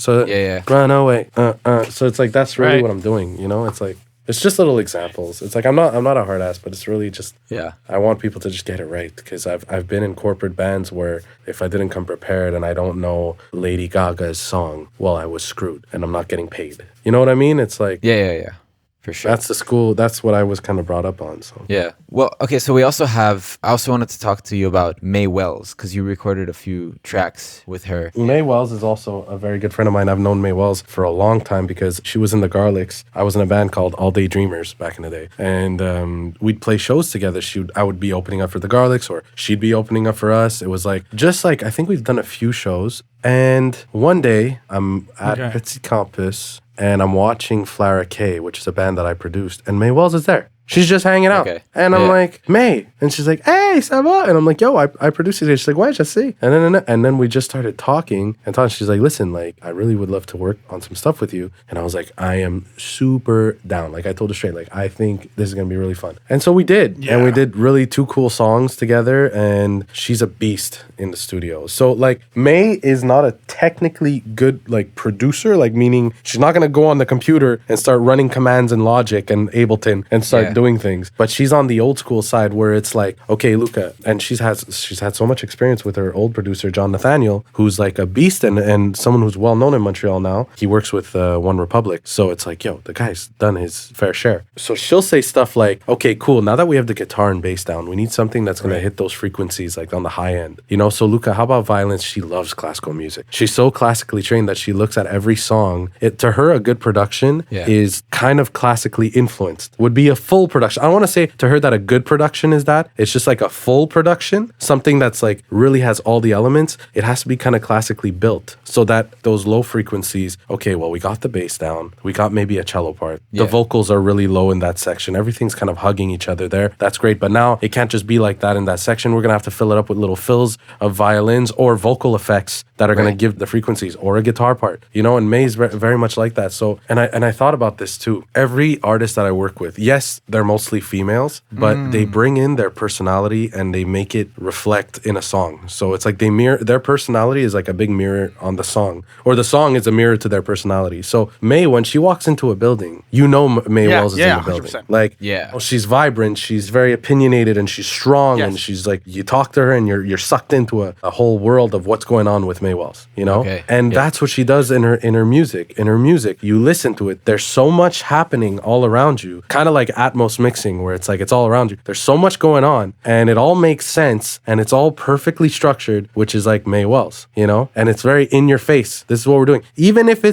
So Runaway. So it's like, that's really what I'm doing, you know? It's like, it's just little examples. It's like I'm not a hard ass, but it's really just I want people to just get it right, because I've been in corporate bands where if I didn't come prepared and I don't know Lady Gaga's song, well, I was screwed and I'm not getting paid. You know what I mean? It's like For sure. That's the school. That's what I was kind of brought up on. So yeah. Well, okay. So I also wanted to talk to you about May Wells, because you recorded a few tracks with her. May Wells is also a very good friend of mine. I've known May Wells for a long time because she was in the Garlics. I was in a band called All Day Dreamers back in the day, and we'd play shows together. I would be opening up for the Garlics, or she'd be opening up for us. It was like I think we've done a few shows. And one day I'm at Petit Campus, and I'm watching Flara K, which is a band that I produced, and May Wells is there. She's just hanging out. And I'm like, May. And she's like, hey, ça va? And I'm like, yo, I produced it. She's like, ouais, je sais. And then we just started talking. And she's like, listen, like, I really would love to work on some stuff with you. And I was like, I am super down. Like, I told her straight, like, I think this is going to be really fun. And so we did. Yeah. And we did really 2 cool songs together. And she's a beast in the studio. So, like, May is not a technically good, like, producer. Like, meaning she's not going to go on the computer and start running commands in Logic and Ableton and start doing things, but she's on the old school side where it's like, okay, Luca, and she's had so much experience with her old producer John Nathaniel, who's like a beast and someone who's well known in Montreal now. He works with One Republic, so it's like, yo, the guy's done his fair share. So she'll say stuff like, okay, cool, now that we have the guitar and bass down, we need something that's gonna hit those frequencies like on the high end, you know? So Luca, how about violence? She loves classical music. She's so classically trained that she looks at every song. To her, a good production is kind of classically influenced. Would be a full production. I don't want to say to her that a good production is that. It's just like a full production, something that's like really has all the elements. It has to be kind of classically built so that those low frequencies, okay, well, we got the bass down. We got maybe a cello part. The vocals are really low in that section. Everything's kind of hugging each other there. That's great. But now it can't just be like that in that section. We're going to have to fill it up with little fills of violins or vocal effects that are going to give the frequencies, or a guitar part, you know, and May's very much like that. So, and I thought about this too. Every artist that I work with, yes, they're mostly females, but they bring in their personality and they make it reflect in a song. So it's like their personality is like a big mirror on the song, or the song is a mirror to their personality. So May, when she walks into a building, you know May Wells is in the building. 100%. Like, she's vibrant, she's very opinionated, and she's strong, and she's like, you talk to her and you're sucked into a whole world of what's going on with May Wells, you know? And that's what she does in her music. In her music, you listen to it, there's so much happening all around you, kind of like Atmos mixing, where it's like it's all around you. There's so much going on, and it all makes sense, and it's all perfectly structured, which is like May Wells, you know? And it's very in your face. This is what we're doing. Even if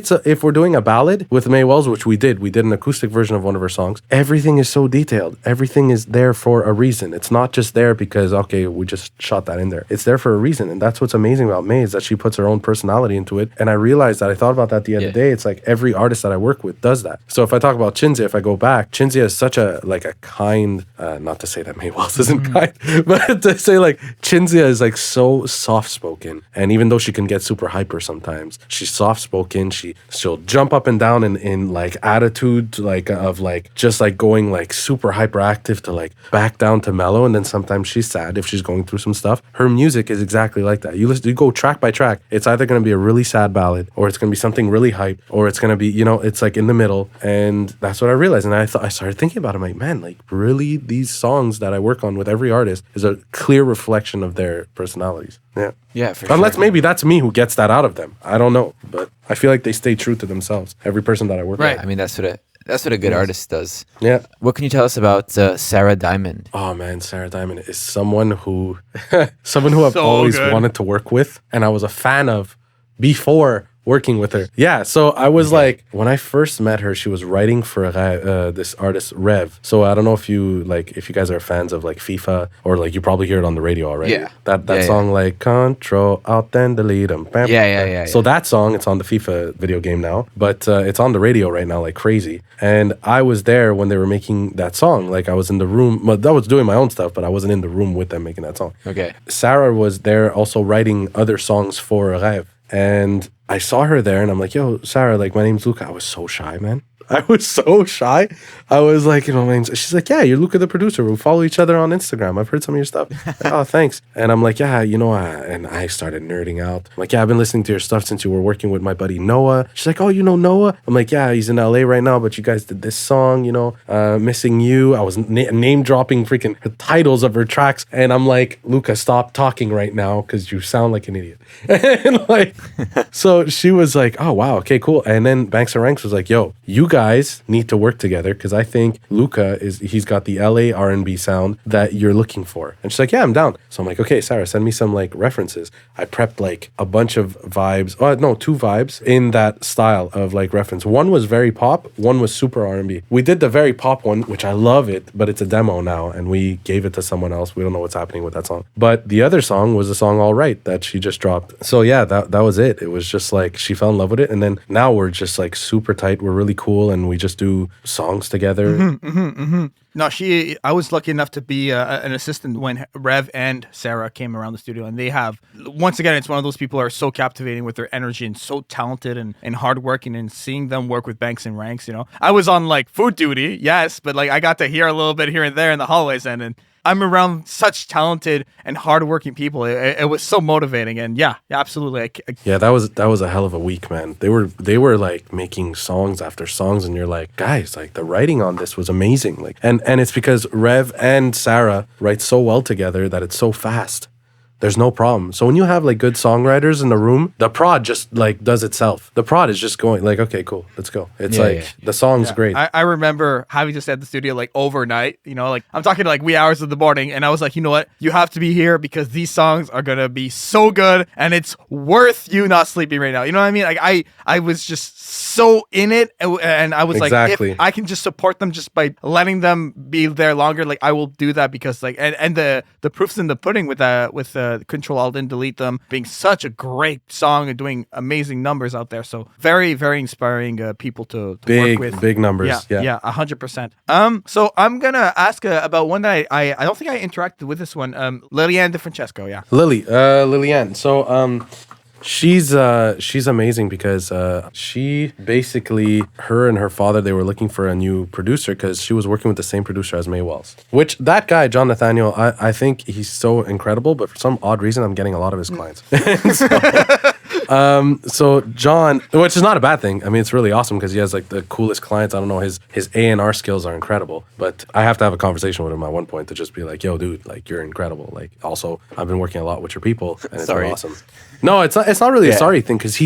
we're doing a ballad with May Wells, which we did an acoustic version of one of her songs, everything is so detailed. Everything is there for a reason. It's not just there because, okay, we just shot that in there. It's there for a reason, and that's what's amazing about May, is that she puts her own personality into it. And I realized that I thought about that the other day. It's like every artist that I work with does that. So if I talk about Chinzia, if I go back, Chinzia is such a kind, not to say that May Wells isn't kind, but to say like Chinzia is like so soft-spoken. And even though she can get super hyper sometimes, she's soft-spoken. She'll jump up and down in like attitude, like of like just like going like super hyperactive to like back down to mellow. And then sometimes she's sad if she's going through some stuff. Her music is exactly like that. You go track by track. It's either going to be a really sad ballad, or it's going to be something really hype, or it's going to be, you know, it's like in the middle. And that's what I realized. And I started thinking about it. I'm like, man, like really these songs that I work on with every artist is a clear reflection of their personalities. Yeah, for Unless maybe that's me who gets that out of them. I don't know, but I feel like they stay true to themselves. Every person that I work with. I mean, that's what a good artist does. Yeah. What can you tell us about Sarah Diamond? Oh man, Sarah Diamond is someone who I've always wanted to work with, and I was a fan of before working with her. Yeah, so I was like, when I first met her, she was writing for this artist Rev. So I don't know if you guys are fans of like FIFA, or like you probably hear it on the radio already. Yeah. That song like Control Alt then Delete them. Yeah. So that song, it's on the FIFA video game now, but it's on the radio right now like crazy. And I was there when they were making that song. Like I was in the room, I was doing my own stuff, but I wasn't in the room with them making that song. Okay. Sarah was there also writing other songs for Rev. And I saw her there and I'm like, yo, Sarah, like my name's Luca. I was so shy, man. I was so shy. I was like, she's like, yeah, you're Luca the producer. We follow each other on Instagram. I've heard some of your stuff. Like, oh, thanks. And I'm like, yeah, and I started nerding out. I'm like, yeah, I've been listening to your stuff since you were working with my buddy Noah. She's like, oh, you know Noah? I'm like, yeah, he's in LA right now, but you guys did this song, Missing You. I was name dropping freaking titles of her tracks. And I'm like, Luca, stop talking right now because you sound like an idiot. And like, so she was like, oh, wow, okay, cool. And then Banks and Ranks was like, yo, you guys need to work together because I think Luca he's got the LA R&B sound that you're looking for. And she's like, yeah, I'm down. So I'm like, okay, Sarah, send me some like references. I prepped like a bunch of vibes. Oh, no, 2 vibes in that style of like reference. One was very pop, one was super R&B. We did the very pop one, which I love it, but it's a demo now and we gave it to someone else. We don't know what's happening with that song. But the other song was the song All Right that she just dropped. So yeah, that was it. It was just like she fell in love with it. And then now we're just like super tight. We're really cool and we just do songs together. No, I was lucky enough to be an assistant when Rev and Sarah came around the studio, and they have, once again, it's one of those people who are so captivating with their energy and so talented and hardworking, and seeing them work with Banks and Ranks, I was on like food duty, yes, but like I got to hear a little bit here and there in the hallways, and I'm around such talented and hardworking people. It was so motivating, and yeah, absolutely. Yeah, that was a hell of a week, man. They were like making songs after songs, and you're like, guys, like the writing on this was amazing. Like, and it's because Rev and Sarah write so well together that it's so fast. There's no problem. So when you have like good songwriters in the room, the prod just like does itself. The prod is just going like, okay, cool, let's go. It's the song's great. I remember having to stay at the studio like overnight, like I'm talking like wee hours of the morning, and I was like, you know what? You have to be here because these songs are gonna be so good and it's worth you not sleeping right now. You know what I mean? Like I was just so in it, and I was like, if I can just support them just by letting them be there longer, like I will do that because like and the proof's in the pudding with Control Alt and Delete Them being such a great song and doing amazing numbers out there. So very, very inspiring people to work with. Big numbers. Yeah, 100%. So I'm gonna ask about one that I don't think I interacted with this one. Liliane DeFrancesco. Yeah. Liliane. So she's amazing because she basically, her and her father, they were looking for a new producer because she was working with the same producer as Mae Wells. Which that guy, John Nathaniel, I think he's so incredible, but for some odd reason, I'm getting a lot of his clients. So John, which is not a bad thing. I mean, it's really awesome because he has like the coolest clients. I don't know, his A&R skills are incredible, but I have to have a conversation with him at one point to just be like, yo, dude, like you're incredible. Like also, I've been working a lot with your people and it's awesome. No, it's not really a sorry thing because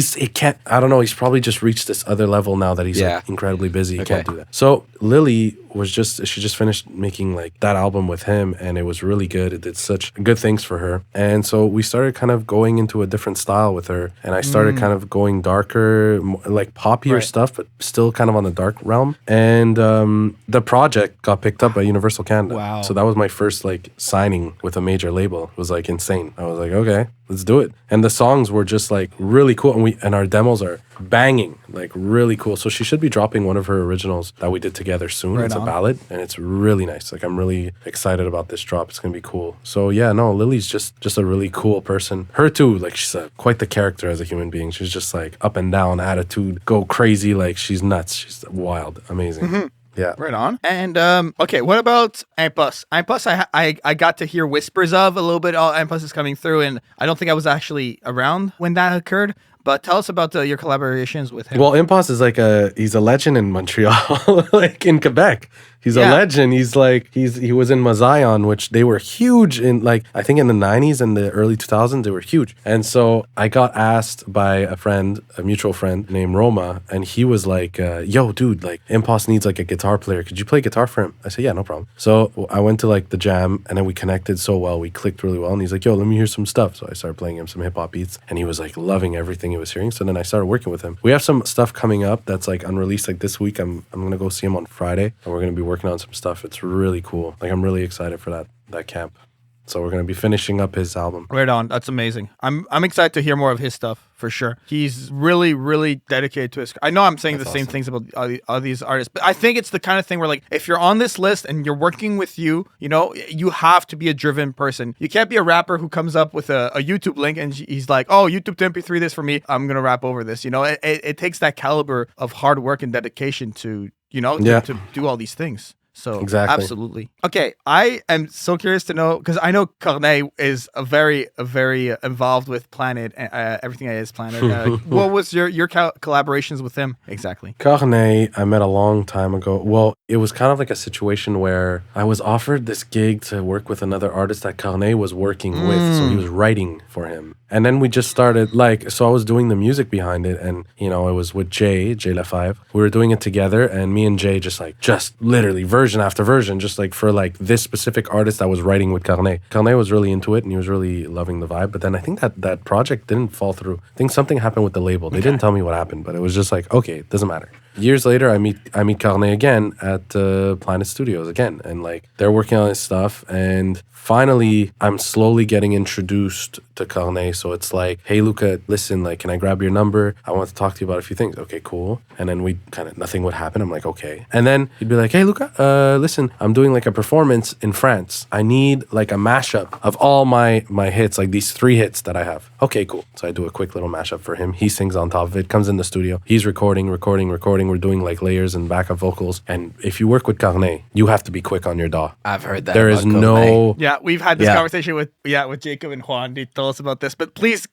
I don't know, he's probably just reached this other level now that he's like incredibly busy. He can't do that. So Lily she just finished making like that album with him and it was really good. It did such good things for her. And so we started kind of going into a different style with her and I started kind of going darker, like poppier stuff, but still kind of on the dark realm. And the project got picked up by Universal Canada. Wow. So that was my first like signing with a major label. It was like insane. I was like, okay, let's do it. And the songs were just like really cool. And our demos are banging, like really cool. So she should be dropping one of her originals that we did together soon. It's a ballad and it's really nice. Like I'm really excited about this drop. It's gonna be cool. So yeah, no, Lily's just a really cool person. Her too, like she's quite the character as a human being. She's just like up and down attitude, go crazy, like she's nuts. She's wild, amazing. Yeah. Right on. And okay, what about Impuss? Impuss, I got to hear whispers of a little bit. Oh, Impuss is coming through, and I don't think I was actually around when that occurred. But tell us about your collaborations with him. Well, Impuss is like he's a legend in Montreal, like in Quebec. He's a legend. He's like, he was in Mazayan, which they were huge in, like, I think in the 90s and the early 2000s, they were huge. And so I got asked by a friend, a mutual friend named Roma, and he was like, yo, dude, like, Impuss needs like a guitar player. Could you play guitar for him? I said, yeah, no problem. So I went to like the jam, and then we connected so well. We clicked really well. And he's like, yo, let me hear some stuff. So I started playing him some hip hop beats, and he was like loving everything he was hearing. So then I started working with him. We have some stuff coming up that's like unreleased. Like this week, I'm going to go see him on Friday, and we're going to be working on some stuff. It's really cool. Like I'm really excited for that camp. So we're going to be finishing up his album. Right on. That's amazing. I'm excited to hear more of his stuff for sure. He's really, really dedicated to his. I know I'm saying the same things about all these artists, but I think it's the kind of thing where, like, if you're on this list and you're working with you know, you have to be a driven person. You can't be a rapper who comes up with a YouTube link and he's like, oh, YouTube to MP3 this for me, I'm gonna rap over this. You know, it takes that caliber of hard work and dedication to, you know, to do all these things. So exactly. Absolutely. Okay, I am so curious to know, because I know Corneille is a very involved with Planet, everything that is Planet. What was your collaborations with him exactly? Corneille, I met a long time ago. Well, it was kind of like a situation where I was offered this gig to work with another artist that Corneille was working with, so he was writing for him. And then we just started, like, so I was doing the music behind it, and, you know, it was with Jay Lafave. We were doing it together, and me and Jay just literally version after version, just like for like this specific artist that was writing with Corneille. Corneille was really into it, and he was really loving the vibe. But then I think that project didn't fall through. I think something happened with the label. They didn't tell me what happened, but it was just like, okay, it doesn't matter. Years later, I meet Corneille again at Planet Studios again, and like they're working on his stuff, and finally I'm slowly getting introduced to Corneille. So it's like, hey Luca, listen, like, can I grab your number? I want to talk to you about a few things. Okay, cool. And then we kind of, nothing would happen. I'm like, okay. And then he'd be like, hey Luca, listen, I'm doing like a performance in France. I need like a mashup of all my hits, like these 3 hits that I have. Okay, cool. So I do a quick little mashup for him. He sings on top of it, comes in the studio. He's recording. We're doing like layers and backup vocals. And if you work with Corneille, you have to be quick on your DAW. I've heard that. There is no... Yeah, we've had this conversation with Jacob and Juan. They told us about this, but please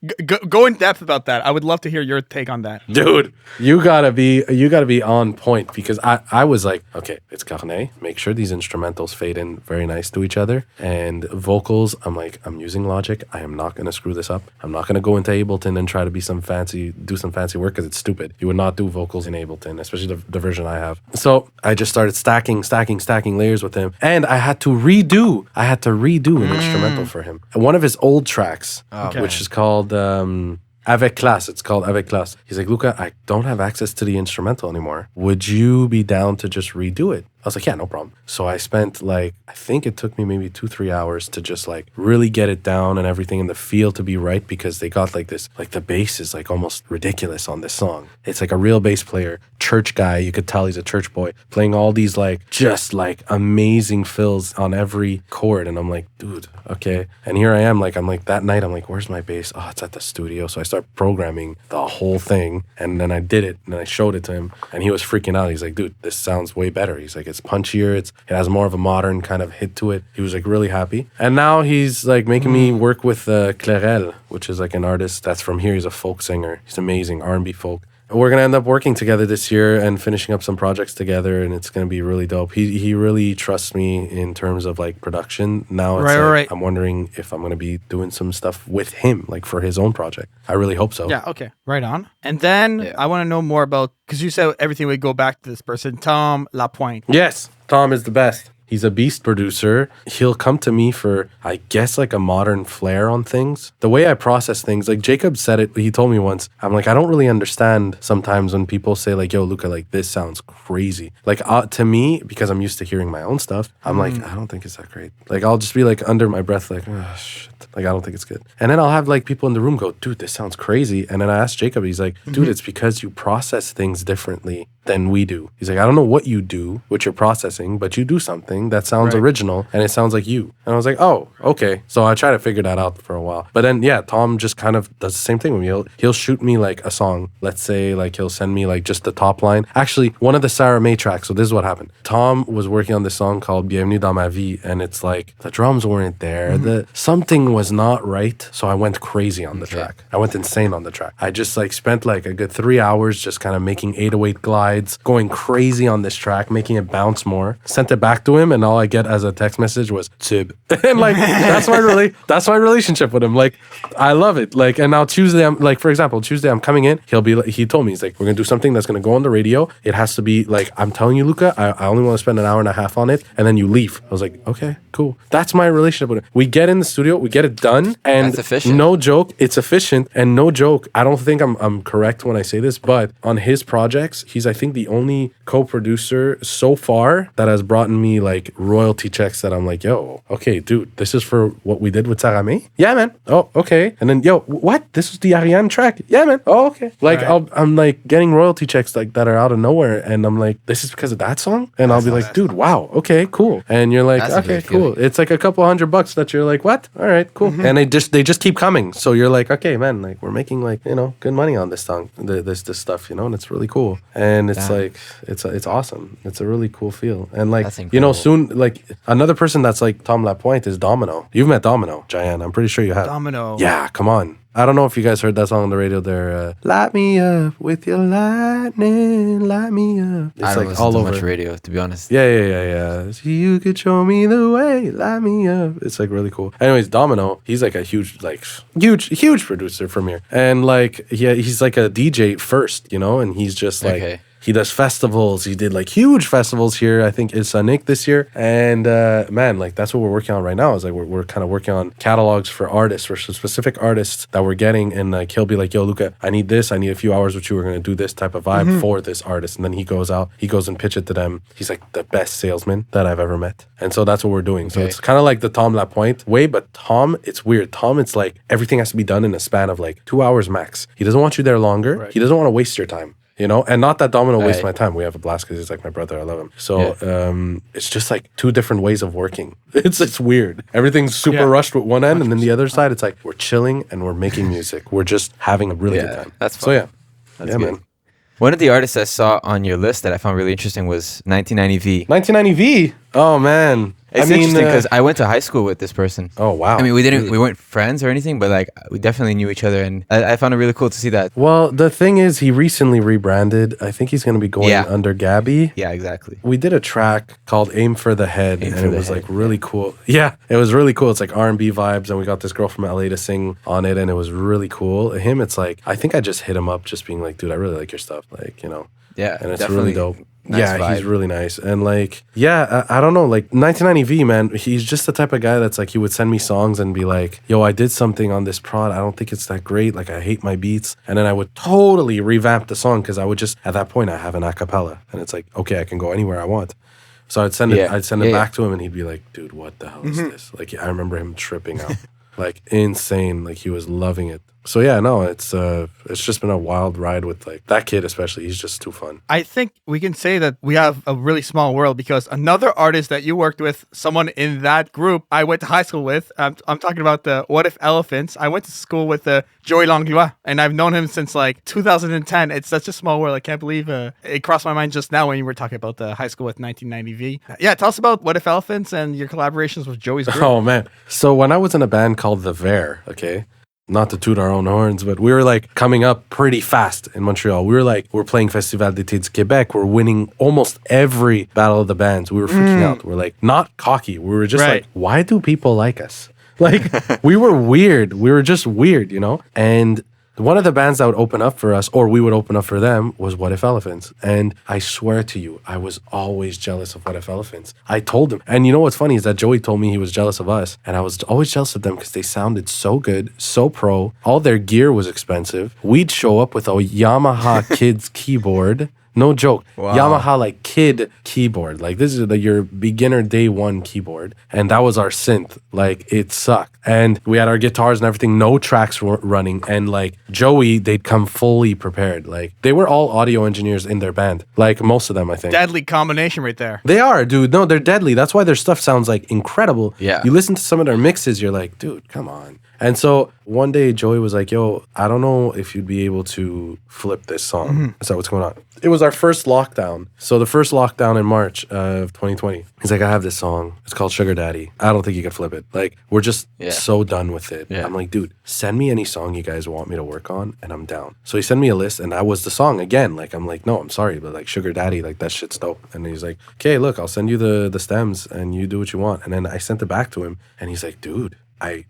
go in depth about that. I would love to hear your take on that. Dude, you gotta be on point, because I was like, okay, it's Corneille. Make sure these instrumentals fade in very nice to each other. And vocals, I'm like, I'm using Logic. I am not gonna screw this up. I'm not gonna go into Ableton and try to do some fancy work, because it's stupid. You would not do vocals in Ableton, especially the version I have. So I just started stacking layers with him, and I had to redo an instrumental for him. One of his old tracks, which is called Avec Classe. It's called Avec Classe. He's like, Luca, I don't have access to the instrumental anymore. Would you be down to just redo it? I was like, yeah, no problem. So I spent like, I think it took me maybe 2-3 hours to just like really get it down and everything, and the feel to be right, because they got like this, like the bass is like almost ridiculous on this song. It's like a real bass player, church guy. You could tell he's a church boy, playing all these like just like amazing fills on every chord. And I'm like, dude, okay. And here I am, like, I'm like, that night, I'm like, where's my bass? Oh, it's at the studio. So I start programming the whole thing, and then I did it, and then I showed it to him, and he was freaking out. He's like, dude, this sounds way better. He's like, it's punchier, it has more of a modern kind of hit to it. He was like really happy. And now he's like making me work with Clarel, which is like an artist that's from here. He's a folk singer. He's amazing, R&B folk. We're going to end up working together this year and finishing up some projects together, and it's going to be really dope. He really trusts me in terms of like production. Now it's right. I'm wondering if I'm going to be doing some stuff with him, like for his own project. I really hope so. Yeah, okay. Right on. And then I want to know more about, because you said everything would go back to this person, Tom Lapointe. Yes, Tom is the best. He's a beast producer. He'll come to me for, I guess, like a modern flair on things. The way I process things, like Jacob said it, he told me once, I'm like, I don't really understand sometimes when people say like, yo, Luca, like this sounds crazy. Like to me, because I'm used to hearing my own stuff, I'm like, I don't think it's that great. Like I'll just be like under my breath, like, oh shit. Like, I don't think it's good. And then I'll have like people in the room go, dude, this sounds crazy. And then I ask Jacob, he's like, dude, it's because you process things differently than we do. He's like, I don't know what you do, what you're processing, but you do something that sounds original and it sounds like you. And I was like, oh, okay. So I try to figure that out for a while. But then, yeah, Tom just kind of does the same thing with me. He'll shoot me like a song. Let's say like he'll send me like just the top line. Actually, one of the Sarah May tracks. So this is what happened. Tom was working on this song called Bienvenue dans ma vie. And it's like the drums weren't there. Something was not right. So I went crazy on the track. I went insane on the track. I just like spent like a good 3 hours just kind of making 808 glides, going crazy on this track, making it bounce more. Sent it back to him, and all I get as a text message was Tib. And like that's my relationship with him. Like I love it. Like, and now Tuesday, I'm like, for example, Tuesday I'm coming in. He told me, he's like, we're gonna do something that's gonna go on the radio. It has to be like, I'm telling you, Luca, I only want to spend an hour and a half on it, and then you leave. I was like, okay, cool. That's my relationship with him. We get in the studio, we get it done, and no joke, it's efficient, and no joke. I don't think I'm correct when I say this, but on his projects, he's I think think the only co-producer so far that has brought me like royalty checks that I'm like, yo, okay, dude, this is for what we did with Sarame? Yeah, man. Oh, okay. And then, yo, what? This was the Ariane track? Yeah, man. Oh, okay. Like, right. I'm like getting royalty checks like that are out of nowhere. And I'm like, this is because of that song? And I'll be like, dude, wow. Okay, cool. And you're like, okay, cool. It's like a couple $100 that you're like, what? All right, cool. And they just keep coming. So you're like, okay, man, like we're making like, you know, good money on this song, this stuff, you know, and it's really cool. And it's like, it's awesome. It's a really cool feel. And like, you know, soon, like another person that's like Tom Lapointe is Domino. You've met Domino, Jayan. I'm pretty sure you have. Domino. Yeah, come on. I don't know if you guys heard that song on the radio there. Light me up with your lightning, light me up. It's I don't like listen all to over. much radio, to be honest. Yeah. So you could show me the way, light me up. It's like really cool. Anyways, Domino, he's like a huge producer from here. And like, yeah, he's like a DJ first, you know, and he's just like, he does festivals. He did like huge festivals here. I think it's Nick this year. And man, like that's what we're working on right now. Is like we're kind of working on catalogs for artists, for specific artists that we're getting. And like he'll be like, yo, Luca, I need this. I need a few hours with you. We're going to do this type of vibe for this artist. And then he goes out, he goes and pitch it to them. He's like the best salesman that I've ever met. And so that's what we're doing. So it's kind of like the Tom Lapointe way, but Tom, it's weird. Tom, it's like everything has to be done in a span of like 2 hours max. He doesn't want you there longer. Right. He doesn't want to waste your time. You know, and not that Domino wastes my time. We have a blast because he's like my brother. I love him. So it's just like two different ways of working. It's weird. Everything's super rushed with one end, 100%. And then the other side, it's like we're chilling and we're making music. We're just having a really good time. That's fun. So that's good. Man. One of the artists I saw on your list that I found really interesting was 1990V. 1990V? Oh, man. It's interesting because I went to high school with this person. Oh, wow. I mean, we weren't friends or anything, but like we definitely knew each other, and I found it really cool to see that. Well, the thing is, he recently rebranded. I think he's going to be going under Gabby. Yeah, exactly. We did a track called Aim for the Head, and it was like really cool. Yeah, it was really cool. It's like R&B vibes, and we got this girl from LA to sing on it, and it was really cool. Him, it's like, I think I just hit him up just being like, dude, I really like your stuff. Like, you know. Yeah, and it's really dope. Nice vibe. He's really nice. And like, I don't know, like 1990V, man, he's just the type of guy that's like, he would send me songs and be like, yo, I did something on this prod. I don't think it's that great. Like, I hate my beats. And then I would totally revamp the song because I would just, at that point, I have an a cappella. And it's like, okay, I can go anywhere I want. So I'd send it back to him and he'd be like, dude, what the hell is this? Like, I remember him tripping out. Like, insane. Like, he was loving it. So yeah, no, it's just been a wild ride with like that kid especially. He's just too fun. I think we can say that we have a really small world because another artist that you worked with, someone in that group I went to high school with, I'm talking about the What If Elephants. I went to school with Joey Langlois, and I've known him since like 2010. It's such a small world. I can't believe it crossed my mind just now when you were talking about the high school with 1990V. Yeah, tell us about What If Elephants and your collaborations with Joey's group. Oh man, so when I was in a band called The Ver, okay. Not to toot our own horns, but we were like coming up pretty fast in Montreal. We're playing Festival d'été du Québec. We're winning almost every battle of the bands. We were freaking out. We're like not cocky. We were just like, why do people like us? Like we were weird. We were just weird, you know? And one of the bands that would open up for us, or we would open up for them, was What If Elephants. And I swear to you, I was always jealous of What If Elephants. I told him. And you know what's funny is that Joey told me he was jealous of us. And I was always jealous of them because they sounded so good, so pro. All their gear was expensive. We'd show up with a Yamaha Kids keyboard. No joke. Wow. Yamaha like kid keyboard. Like this is your beginner day one keyboard. And that was our synth. Like it sucked. And we had our guitars and everything. No tracks running. And like Joey, they'd come fully prepared. Like they were all audio engineers in their band. Like most of them, I think. Deadly combination right there. They are, dude. No, they're deadly. That's why their stuff sounds like incredible. Yeah. You listen to some of their mixes, you're like, dude, come on. And so one day Joey was like, yo, I don't know if you'd be able to flip this song. Is that what's going on? It was our first lockdown. So the first lockdown in March of 2020. He's like, I have this song. It's called Sugar Daddy. I don't think you can flip it. Like, we're just so done with it. Yeah. I'm like, dude, send me any song you guys want me to work on and I'm down. So he sent me a list and that was the song again. Like, I'm like, no, I'm sorry, but like Sugar Daddy, like that shit's dope. And he's like, okay, look, I'll send you the stems and you do what you want. And then I sent it back to him and he's like, dude, I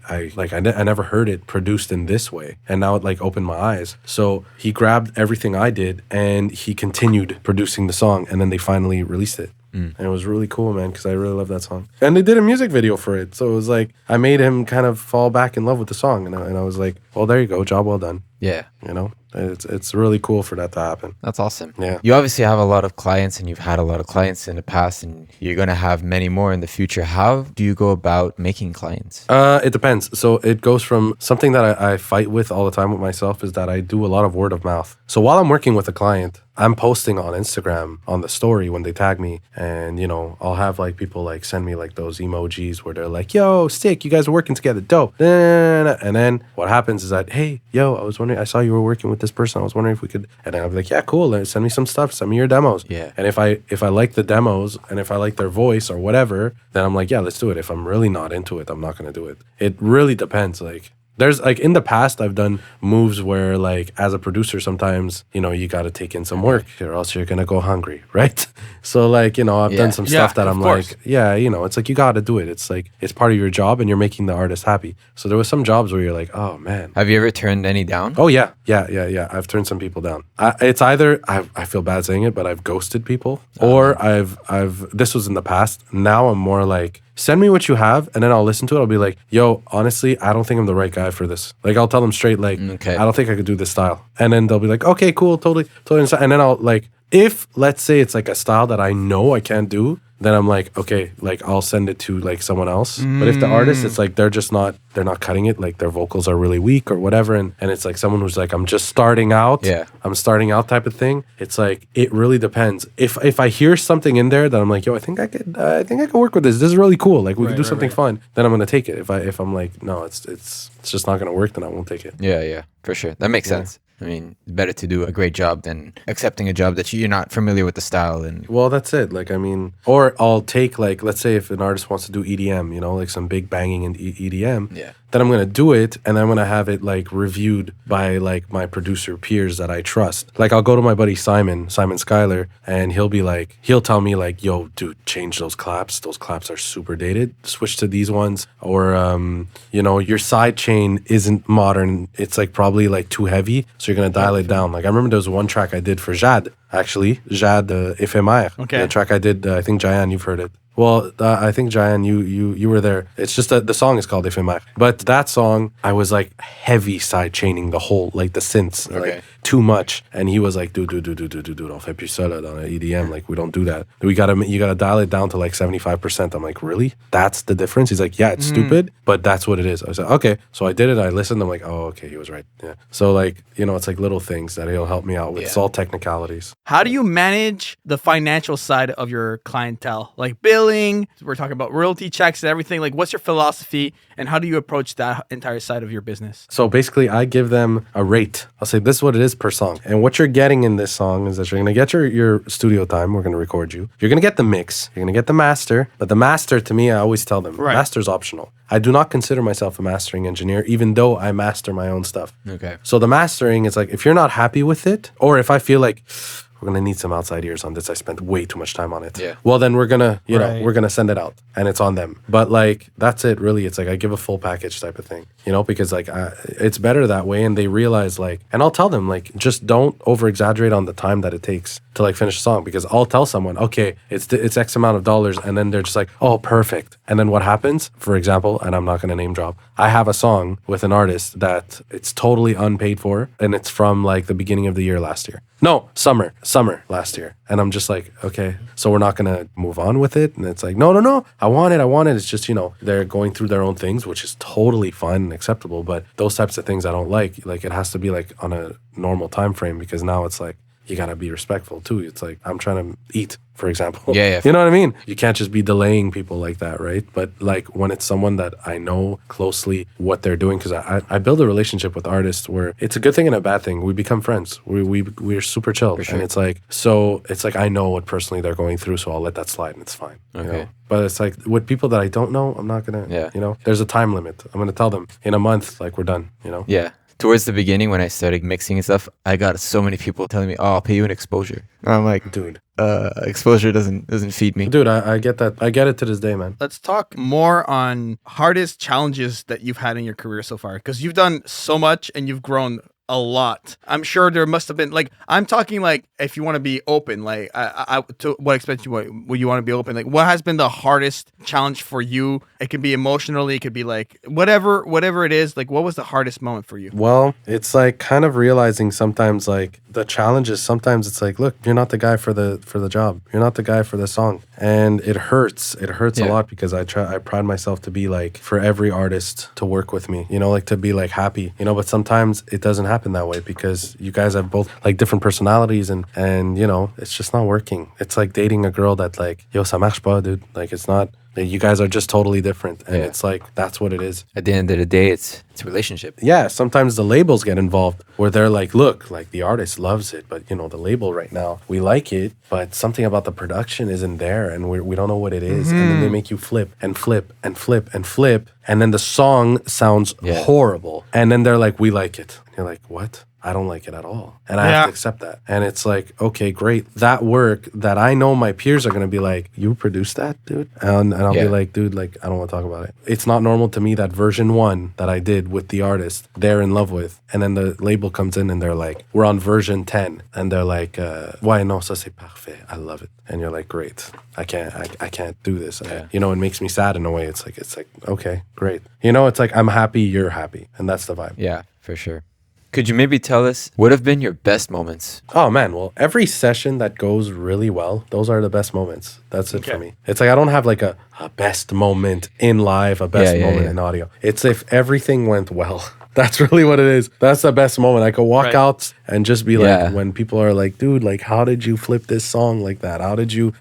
never heard it produced in this way. And now it like opened my eyes. So he grabbed everything I did and he continued producing the song. And then they finally released it. And it was really cool, man, because I really love that song. And they did a music video for it. So it was like, I made him kind of fall back in love with the song. And I was like, well, there you go. Job well done. Yeah. You know? It's really cool for that to happen. That's awesome. Yeah. You obviously have a lot of clients and you've had a lot of clients in the past and you're going to have many more in the future. How do you go about making clients? It depends. So it goes from something that I fight with all the time with myself is that I do a lot of word of mouth. So while I'm working with a client, I'm posting on Instagram on the story when they tag me, and I'll have like people like send me like those emojis where they're like, "Yo, sick, you guys are working together, dope." And then what happens is that, "Hey, yo, I was wondering, I saw you were working with this person. I was wondering if we could," and then I'll be like, "Yeah, cool. Send me some stuff. Send me your demos." Yeah. And if I like the demos and if I like their voice or whatever, then I'm like, "Yeah, let's do it." If I'm really not into it, I'm not gonna do it. It really depends. Like, there's like in the past, I've done moves where like as a producer, sometimes, you got to take in some work or else you're going to go hungry. Right. So like, I've done some stuff that I'm like, it's like, you got to do it. It's like, it's part of your job and you're making the artist happy. So there was some jobs where you're like, oh man. Have you ever turned any down? Oh yeah. I've turned some people down. It's either I feel bad saying it, but I've ghosted people or I've this was in the past. Now I'm more like, send me what you have and then I'll listen to it. I'll be like, yo, honestly, I don't think I'm the right guy for this. Like, I'll tell them straight, like, Okay. I don't think I could do this style. And then they'll be like, okay, cool, totally understand. And then I'll like, if let's say it's like a style that I know I can't do, then I'm like, okay, like I'll send it to like someone else. But if the artist, it's like they're not cutting it, like their vocals are really weak or whatever, and it's like someone who's like, I'm just starting out, I'm starting out type of thing. It's like, it really depends. If I hear something in there that I'm like, yo, I think I could work with this. This is really cool. Like we could do something fun. Then I'm gonna take it. If I'm like, no, it's just not gonna work, then I won't take it. Yeah, for sure. That makes sense. I mean, it's better to do a great job than accepting a job that you're not familiar with the style. And well, that's it. Like, I mean, or I'll take like, let's say if an artist wants to do EDM, like some big banging in EDM, then I'm going to do it and I'm going to have it like reviewed by like my producer peers that I trust. Like I'll go to my buddy Simon Schuyler, and he'll tell me like, yo, dude, change those claps. Those claps are super dated. Switch to these ones. Or, your side chain isn't modern. It's like probably like too heavy. So you're going to dial it down. Like I remember there was one track I did for Jade, actually. Jade Ephémère. Okay. The track I did, I think Jayan, you've heard it. Well, I think Jayan, you were there. It's just that the song is called Ephémère. But that song, I was like heavy side chaining the whole, like the synths, like too much. And he was like, dude, on fait plus ça là dans le EDM. Like we don't do that. You gotta dial it down to like 75%. I'm like, really? That's the difference? He's like, yeah, it's stupid, but that's what it is. I said, okay. So I did it. I listened. I'm like, oh, okay, he was right. Yeah. So like, it's like little things that he'll help me out with. It's all technicalities. How do you manage the financial side of your clientele? Like billing, we're talking about royalty checks and everything. Like what's your philosophy and how do you approach that entire side of your business? So basically I give them a rate. I'll say this is what it is per song. And what you're getting in this song is that you're going to get your studio time. We're going to record you. You're going to get the mix. You're going to get the master. But the master, to me, I always tell them, master's optional. I do not consider myself a mastering engineer, even though I master my own stuff. Okay. So the mastering is like, if you're not happy with it, or if I feel like we're going to need some outside ears on this, I spent way too much time on it. Yeah. Well, then we're going to, we're going to send it out and it's on them. But like, that's it really. It's like, I give a full package type of thing, because like, it's better that way. And they realize like, and I'll tell them like, just don't over exaggerate on the time that it takes to like finish a song, because I'll tell someone, okay, it's X amount of dollars. And then they're just like, oh, perfect. And then what happens, for example, and I'm not going to name drop, I have a song with an artist that it's totally unpaid for. And it's from like the beginning of the year last year. No, summer last year. And I'm just like, okay, so we're not going to move on with it. And it's like, no, I want it. It's just, they're going through their own things, which is totally fine and acceptable. But those types of things I don't like. Like it has to be like on a normal time frame, because now it's like, you got to be respectful too. It's like, I'm trying to eat, for example. Yeah. You know what I mean? You can't just be delaying people like that, right? But like when it's someone that I know closely what they're doing, because I build a relationship with artists where it's a good thing and a bad thing. We become friends. We're super chill. For sure. And it's like I know what personally they're going through, so I'll let that slide and it's fine. Okay. But it's like with people that I don't know, I'm not going to, there's a time limit. I'm going to tell them in a month, like we're done, Yeah. Towards the beginning, when I started mixing and stuff, I got so many people telling me, "Oh, I'll pay you an exposure." And I'm like, dude, exposure doesn't feed me. Dude, I get that. I get it to this day, man. Let's talk more on hardest challenges that you've had in your career so far, because you've done so much and you've grown a lot. I'm sure there must have been, like, I'm talking like, if you want to be open, like, I to what extent would you want to be open? Like, what has been the hardest challenge for you? It can be emotionally, it could be like whatever it is. Like, what was the hardest moment for you? Well, it's like kind of realizing sometimes, like, the challenges. Sometimes it's like, look, you're not the guy for the job. You're not the guy for the song, and it hurts. It hurts a lot because I pride myself to be like for every artist to work with me. You know, like to be like happy. You know, but sometimes it doesn't happen that way because you guys have both like different personalities, and you know, it's just not working. It's like dating a girl that like, yo, ça marche pas, dude. Like, it's not. You guys are just totally different, and it's like that's what it is. At the end of the day, it's a relationship. Yeah, sometimes the labels get involved where they're like, look, like the artist loves it, but you know, the label right now, we like it, but something about the production isn't there, and we don't know what it is. And then they make you flip and flip and flip and flip, and then the song sounds horrible, and then they're like, we like it. And you're like, what? I don't like it at all. And I have to accept that. And it's like, okay, great. That work that I know my peers are going to be like, you produced that, dude? And I'll be like, dude, like, I don't want to talk about it. It's not normal to me that version 1 that I did with the artist they're in love with. And then the label comes in and they're like, we're on version 10. And they're like, ouais, non, ça c'est parfait. I love it. And you're like, great. I can't do this. You know, it makes me sad in a way. It's like, okay, great. You know, it's like, I'm happy, you're happy. And that's the vibe. Yeah, for sure. Could you maybe tell us what have been your best moments? Oh man, well, every session that goes really well, those are the best moments. That's it for me. It's like I don't have like a best moment in live, a best moment in audio. It's if everything went well. That's really what it is. That's the best moment. I could walk out and just be like, when people are like, dude, like, how did you flip this song like that? How did you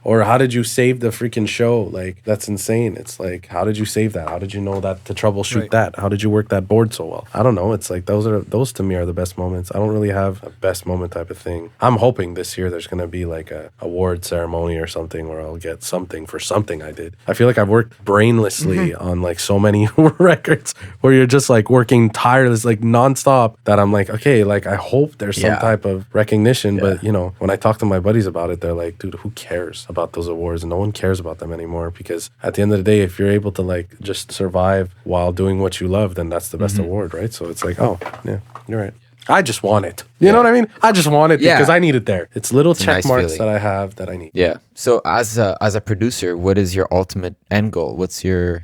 save the freaking show? Like, that's insane. It's like, how did you save that? How did you know that to troubleshoot that? How did you work that board so well? I don't know. It's like, those to me are the best moments. I don't really have a best moment type of thing. I'm hoping this year there's going to be like a award ceremony or something where I'll get something for something I did. I feel like I've worked brainlessly on like so many records where you're just like working tirelessly, like nonstop, that I'm like, okay, like I hope there's some type of recognition. But you know, when I talk to my buddies about it, they're like, dude, who cares about those awards? And no one cares about them anymore, because at the end of the day, if you're able to like just survive while doing what you love, then that's the best award, right? So it's like, oh yeah, you're right. I just want it. You know what I mean? I just want it because I need it there. It's little check marks that I have that I need. Yeah. So as a producer, what is your ultimate end goal? What's your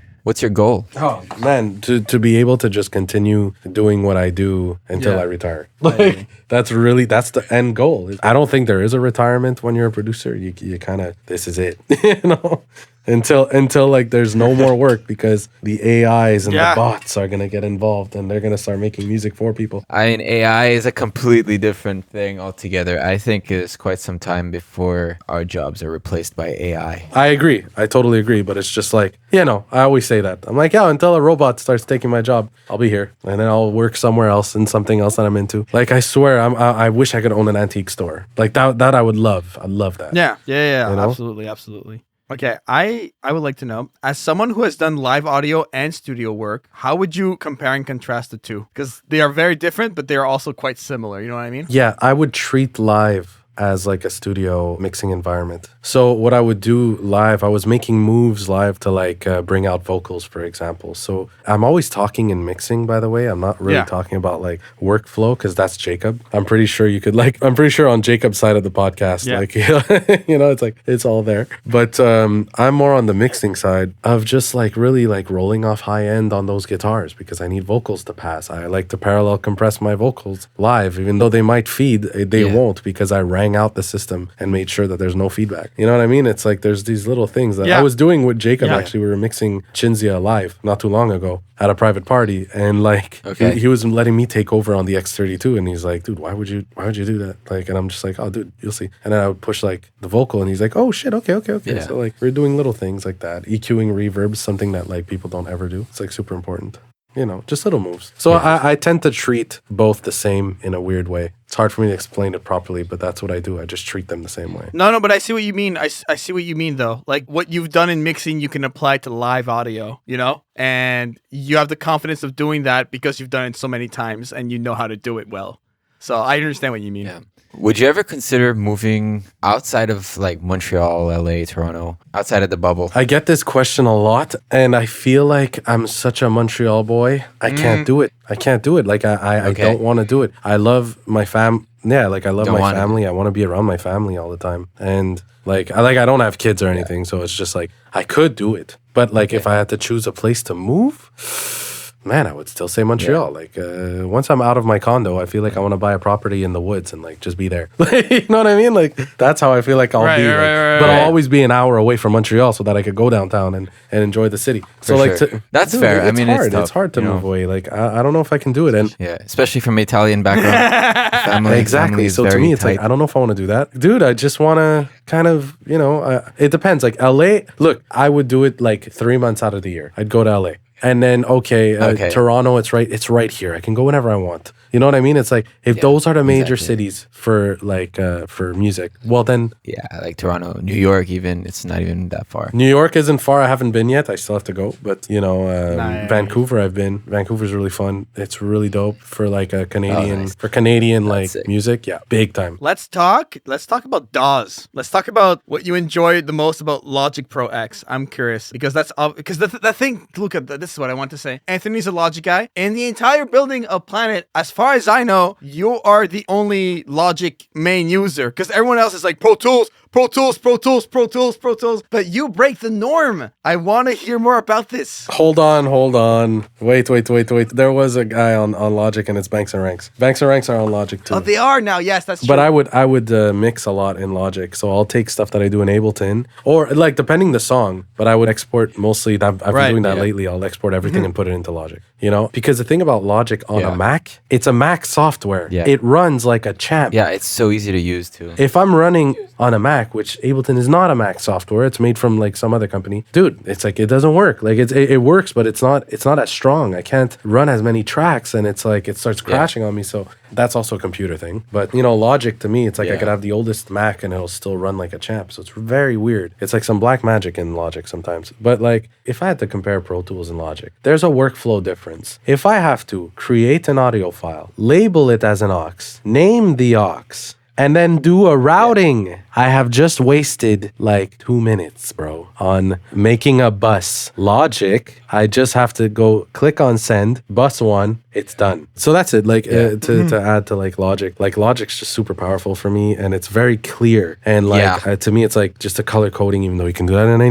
goal? Oh man, to be able to just continue doing what I do until I retire. Like that's the end goal. I don't think there is a retirement when you're a producer. You kind of, this is it, you know, until like there's no more work, because the AIs and the bots are gonna get involved and they're gonna start making music for people. I mean, AI is a completely different thing altogether. I think it's quite some time before our jobs are replaced by AI. I agree. I totally agree. But it's just like, you know, I always say that. I'm like, yeah, until a robot starts taking my job, I'll be here, and then I'll work somewhere else in something else that I'm into. Like, I swear, I wish I could own an antique store. Like that I would love. I'd love that. Yeah. You know? Absolutely. Okay, I would like to know, as someone who has done live audio and studio work, how would you compare and contrast the two? Because they are very different, but they are also quite similar. You know what I mean? Yeah, I would treat live as like a studio mixing environment. So what I would do live, I was making moves live to like bring out vocals, for example. So I'm always talking in mixing, by the way. I'm not really talking about like workflow, because that's Jacob. I'm pretty sure on Jacob's side of the podcast, like, you know, it's like, it's all there. But I'm more on the mixing side of just like really like rolling off high end on those guitars, because I need vocals to pass. I like to parallel compress my vocals live, even though they might feed, they won't, because I rang out the system and made sure that there's no feedback. You know what I mean? It's like there's these little things that I was doing with Jacob. Actually, we were mixing Chinzia live not too long ago at a private party, and like he was letting me take over on the X32, and he's like, dude, why would you do that? Like, and I'm just like, oh dude, you'll see. And then I would push like the vocal, and he's like, oh shit, okay. So like we're doing little things like that. EQing reverb, something that like people don't ever do. It's like super important. You know, just little moves. So I tend to treat both the same in a weird way. It's hard for me to explain it properly, but that's what I do. I just treat them the same way. No, but I see what you mean. I see what you mean, though. Like, what you've done in mixing, you can apply to live audio, you know? And you have the confidence of doing that because you've done it so many times and you know how to do it well. So I understand what you mean. Yeah. Would you ever consider moving outside of like Montreal, LA, Toronto, outside of the bubble? I get this question a lot, and I feel like I'm such a Montreal boy. I can't do it. I can't do it. Like I don't want to do it. I love my Yeah, like I love my family. I want to be around my family all the time, and I don't have kids or anything, so it's just like I could do it, but like if I had to choose a place to move. Man, I would still say Montreal. Yeah. Like, once I'm out of my condo, I feel like I want to buy a property in the woods and like just be there. You know what I mean? Like, that's how I feel like I'll be. But I'll always be an hour away from Montreal so that I could go downtown and enjoy the city. So that's fair. I mean, it's hard to move away. Like, I don't know if I can do it. And yeah, especially from Italian background. Family, exactly. So to me, it's like I don't know if I want to do that, dude. I just want to kind of, it depends. Like LA. Look, I would do it like 3 months out of the year. I'd go to LA. And then, Toronto, it's right here. I can go whenever I want. You know what I mean? It's like, if those are the major cities for for music, well then... Yeah, like Toronto, New York even, it's not even that far. New York isn't far. I haven't been yet. I still have to go. But, Vancouver, I've been. Vancouver's really fun. It's really dope for like a Canadian, music. Yeah, big time. Let's talk about DAWs. Let's talk about what you enjoyed the most about Logic Pro X. I'm curious because the thing, Luca, this is what I want to say. Anthony's a Logic guy. In the entire building of Planet, as far as I know, you are the only Logic main user because everyone else is like Pro Tools. But you break the norm. I want to hear more about this. Hold on. Wait. There was a guy on Logic and it's Banks and Ranks. Banks and Ranks are on Logic too. Oh, they are now. Yes, that's true. But I would mix a lot in Logic. So I'll take stuff that I do in Ableton or like depending the song, but I would export mostly. I've been doing that lately. I'll export everything and put it into Logic. Because the thing about Logic on a Mac, it's a Mac software. Yeah. It runs like a champ. Yeah, it's so easy to use too. If I'm running on a Mac, which Ableton is not a Mac software, it's made from like some other company. Dude, it's like it doesn't work. Like it works, but it's not as strong. I can't run as many tracks, and it's like it starts crashing on me. So that's also a computer thing. But Logic to me, it's like I could have the oldest Mac and it'll still run like a champ. So it's very weird. It's like some black magic in Logic sometimes. But like if I had to compare Pro Tools and Logic, there's a workflow difference. If I have to create an audio file, label it as an aux, name the aux, and then do a routing. I have just wasted like 2 minutes, bro, on making a bus. Logic, I just have to go click on send, bus 1, it's done. So that's it. Like to add to like Logic, like Logic's just super powerful for me, and it's very clear. And like to me, it's like just a color coding, even though you can do that in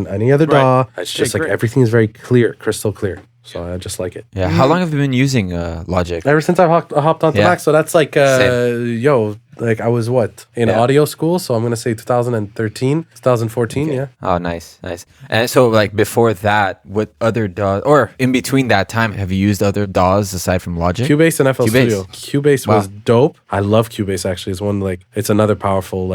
any other DAW. It's just like everything is very clear, crystal clear. So I just like it. Yeah. How long have you been using Logic? Ever since I hopped onto Mac. So that's like, like I was in audio school. So I'm going to say 2013, 2014. Okay. Yeah. Oh, nice. And so like before that, what other DAWs, or in between that time, have you used other DAWs aside from Logic? Cubase and FL Studio. Cubase was dope. I love Cubase actually. It's another powerful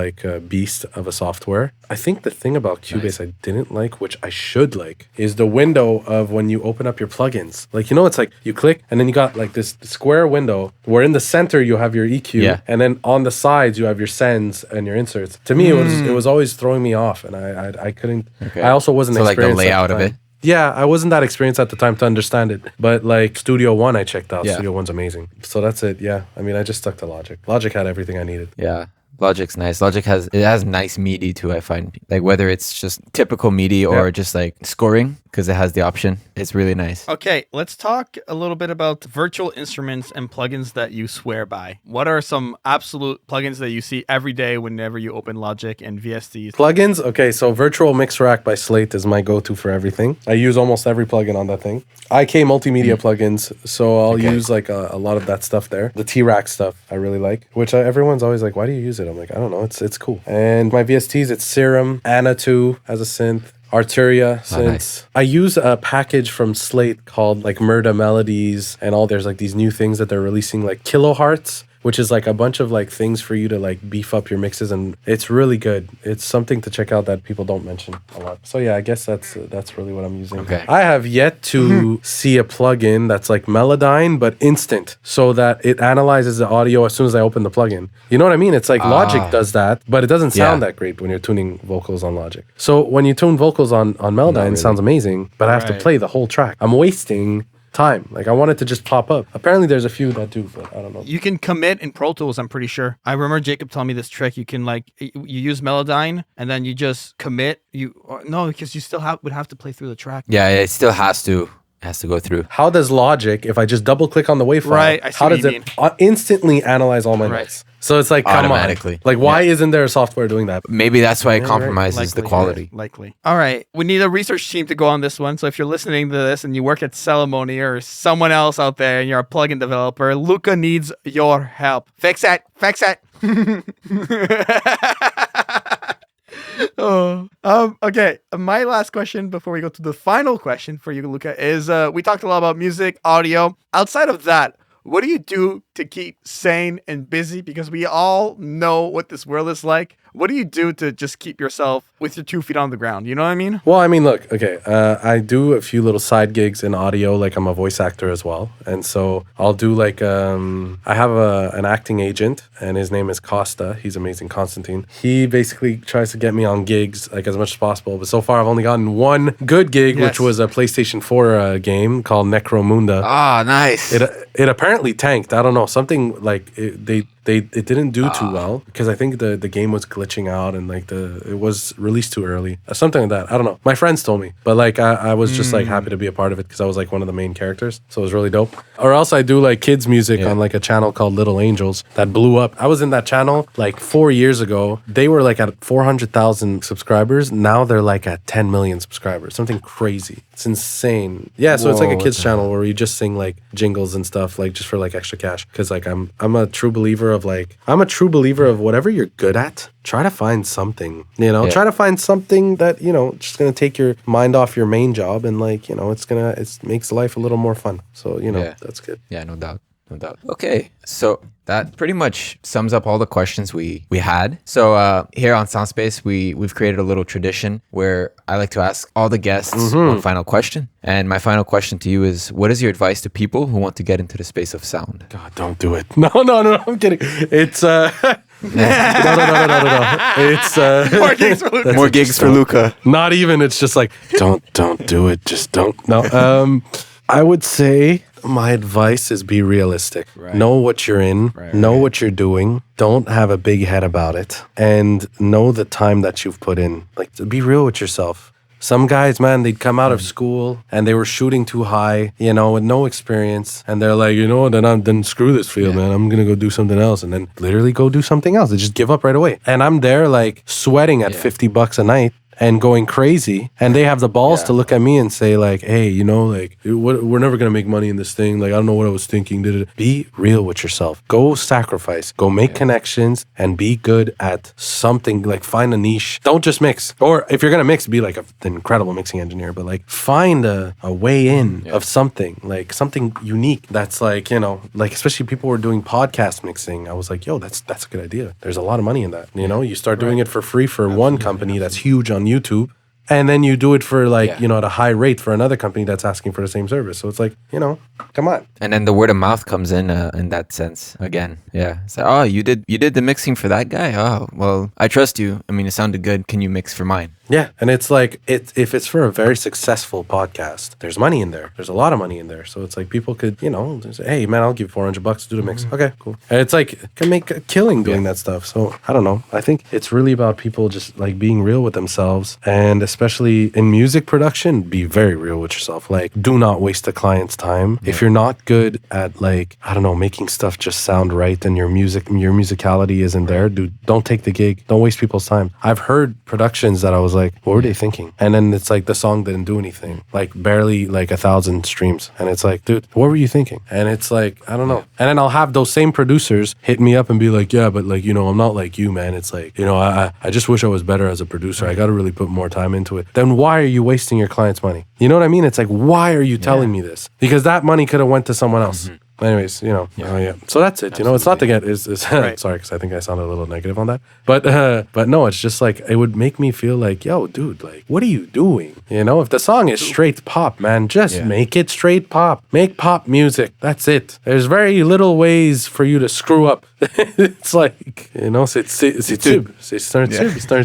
beast of a software. I think the thing about Cubase I didn't like, which I should like, is the window of when you open up your plugins. Like, it's like you click and then you got like this square window where in the center you have your EQ and then on the sides you have your sends and your inserts. To me, it was always throwing me off, and I couldn't. Okay. I also wasn't experienced. Like the layout of it. Yeah, I wasn't that experienced at the time to understand it. But like Studio One, I checked out. Studio One's amazing. So that's it. Yeah, I mean, I just stuck to Logic. Logic had everything I needed. Yeah. Logic's nice. Logic has nice MIDI too, I find. Like whether it's just typical MIDI or just like scoring, because it has the option. It's really nice. Okay, let's talk a little bit about virtual instruments and plugins that you swear by. What are some absolute plugins that you see every day whenever you open Logic and VSTs? Plugins? Okay, so Virtual Mix Rack by Slate is my go-to for everything. I use almost every plugin on that thing. IK multimedia plugins, so I'll use like a lot of that stuff there. The T-Rack stuff I really like, which everyone's always like, why do you use it? I'm like, I don't know, it's cool. And my VSTs, it's Serum, Anna 2 as a synth, Arturia synths. Nice. I use a package from Slate called like Murda Melodies and all. There's like these new things that they're releasing, like Kilohertz, which is like a bunch of like things for you to like beef up your mixes, and it's really good. It's something to check out that people don't mention a lot. So yeah, I guess that's really what I'm using. Okay. I have yet to see a plugin that's like Melodyne but instant, so that it analyzes the audio as soon as I open the plugin. You know what I mean? It's like Logic does that, but it doesn't sound that great when you're tuning vocals on Logic. So when you tune vocals on Melodyne, it sounds amazing, but I have to play the whole track. I'm wasting time. Like I want it to just pop up. Apparently there's a few that do, but I don't know. You can commit in Pro Tools, I'm pretty sure. I remember Jacob telling me this trick. You can like, you use Melodyne and then you just commit. No, because you still would have to play through the track. Yeah, it still has to go through. How does Logic, if I just double click on the wave file, Right, I see how what does you it instantly analyze all my Right. notes? So it's like, come Automatically. on. Like, why isn't there a software doing that? Maybe that's why it Yeah, compromises the Likely, quality. Likely. All right. We need a research team to go on this one. So if you're listening to this and you work at Celemony or someone else out there and you're a plugin developer, Luca needs your help. Fix it. Fix it. Okay. My last question before we go to the final question for you, Luca, is we talked a lot about music, audio. Outside of that, what do you do to keep sane and busy? Because we all know what this world is like. What do you do to just keep yourself with your 2 feet on the ground? You know what I mean? Well, I mean, look, okay, I do a few little side gigs in audio, like I'm a voice actor as well. And so I'll do like, I have an acting agent and his name is Costa. He's amazing, Constantine. He basically tries to get me on gigs like as much as possible. But so far I've only gotten one good gig, Yes. which was a PlayStation 4 game called Necromunda. Ah, nice. It apparently tanked. I don't know, something like it didn't do too well because I think the game was glitching out and like it was released too early, something like that. I don't know. My friends told me, but like I was just like happy to be a part of it because I was like one of the main characters, so it was really dope. Or else I do like kids music on like a channel called Little Angels that blew up. I was in that channel like 4 years ago. They were like at 400,000 subscribers. Now they're like at 10 million subscribers. Something crazy. It's insane. Yeah, so it's like a Whoa, kids channel where you just sing like jingles and stuff, like just for like extra cash. Because like I'm a true believer of whatever you're good at. Try to find something, try to find something that, just going to take your mind off your main job and like, it makes life a little more fun. So, that's good. Yeah, no doubt. No doubt. Okay, so that pretty much sums up all the questions we had. So here on Soundspace, we've created a little tradition where I like to ask all the guests one final question. And my final question to you is, what is your advice to people who want to get into the space of sound? God, don't do it. No, I'm kidding. It's no. It's More gigs for Luca. Not even. It's just like don't do it. Just don't. No. I would say my advice is be realistic. Right. Know what you're in. Know what you're doing. Don't have a big head about it. And know the time that you've put in. Like, be real with yourself. Some guys, man, they'd come out of school and they were shooting too high, with no experience. And they're like, then screw this field, man. I'm going to go do something else. And then literally go do something else. They just give up right away. And I'm there like sweating at $50 a night and going crazy, and they have the balls to look at me and say like, hey, we're never gonna make money in this thing. Like, I don't know what I was thinking. Be real with yourself. Go sacrifice. Go make connections and be good at something. Like, find a niche. Don't just mix. Or if you're gonna mix, be like an incredible mixing engineer. But like, find a way in of something, like something unique. That's like, like especially people who are doing podcast mixing. I was like, yo, that's a good idea. There's a lot of money in that. You start doing it for free for one company that's huge on YouTube, and then you do it for like at a high rate for another company that's asking for the same service. So it's like, come on. And then the word of mouth comes in that sense again. Yeah, it's like, oh, you did the mixing for that guy. Oh, well, I trust you. I mean, it sounded good. Can you mix for mine? Yeah, and it's like if it's for a very successful podcast, there's money in there. There's a lot of money in there. So it's like people could, say, hey man, I'll give you $400 to do the mix. Okay, cool. And it's like can make a killing doing that stuff. So I don't know. I think it's really about people just like being real with themselves, and especially in music production, be very real with yourself. Like, do not waste a client's time. Yeah. If you're not good at like, I don't know, making stuff just sound right and your musicality isn't there, dude, don't take the gig. Don't waste people's time. I've heard productions that I was like, what were they thinking? And then it's like the song didn't do anything, like barely like 1,000 streams. And it's like, dude, what were you thinking? And it's like, I don't know. And then I'll have those same producers hit me up and be like, yeah, but like, I'm not like you, man. It's like, I just wish I was better as a producer. I got to really put more time into it. Then why are you wasting your client's money? You know what I mean? It's like, why are you telling me this? Because that money could have went to someone else. Anyways, So that's it. It's not to get right. Sorry, because I think I sounded a little negative on that. But no, it's just like it would make me feel like, yo, dude, like, what are you doing? If the song is straight pop, man, just make it straight pop. Make pop music. That's it. There's very little ways for you to screw up. It's like, c'est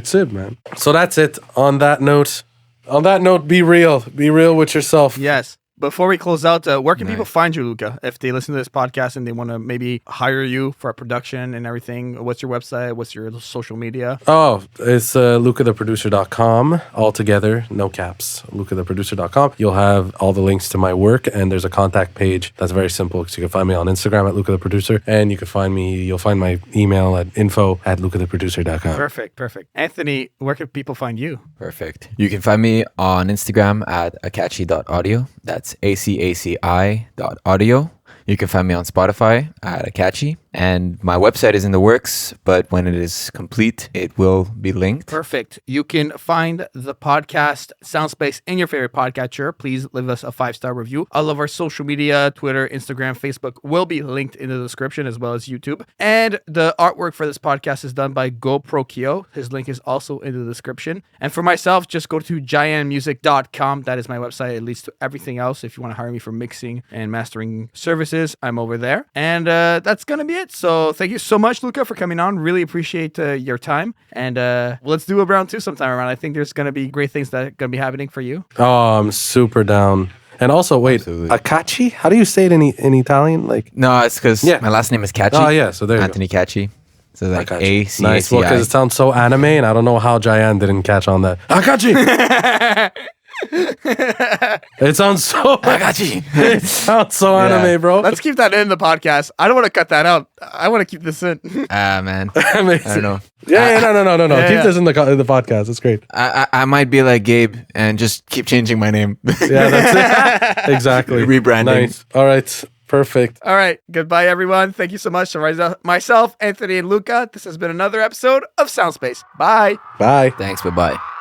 tube, man. So that's it. On that note, be real. Be real with yourself. Yes. Before we close out, where can people find you, Luca? If they listen to this podcast and they want to maybe hire you for a production and everything, what's your website? What's your social media? Oh, it's lucatheproducer.com, all together, no caps, lucatheproducer.com. You'll have all the links to my work, and there's a contact page that's very simple, because you can find me on Instagram at lucatheproducer, and you'll find my email at info@lucatheproducer.com. Perfect. Anthony, where can people find you? Perfect. You can find me on Instagram at akachi.audio. That's ACACI.audio. You can find me on Spotify at Akachi. And my website is in the works, but when it is complete, it will be linked. Perfect. You can find the podcast Soundspace in your favorite podcatcher. Please leave us a 5-star review. All of our social media, Twitter, Instagram, Facebook will be linked in the description, as well as YouTube. And the artwork for this podcast is done by GoPro Kyo. His link is also in the description. And for myself, just go to giantmusic.com. That is my website. It leads to everything else. If you want to hire me for mixing and mastering services, I'm over there. And that's going to be it. So thank you so much, Luca, for coming on. Really appreciate your time. And let's do a round 2 sometime around. I think there's going to be great things that are going to be happening for you. Oh, I'm super down. And also, wait, Absolutely. Akachi? How do you say it in Italian? Like, No, it's because my last name is Kachi. Oh, yeah, so there you Anthony Kachi. So like Akachi. ACACI. Nice. Well, because it sounds so anime, and I don't know how Jayan didn't catch on that. Akachi! It sounds so Akachi. It sounds so anime, bro. Let's keep that in the podcast. I don't want to cut that out. I want to keep this in. Man. Amazing. I don't know. Yeah, no. Yeah, Keep yeah. this in the podcast. It's great. I might be like Gabe and just keep changing my name. Yeah, that's it. Exactly. Rebranding. Nice. All right. Perfect. All right. Goodbye, everyone. Thank you so much to myself, Anthony, and Luca. This has been another episode of Soundspace. Bye. Bye. Thanks. Bye-bye.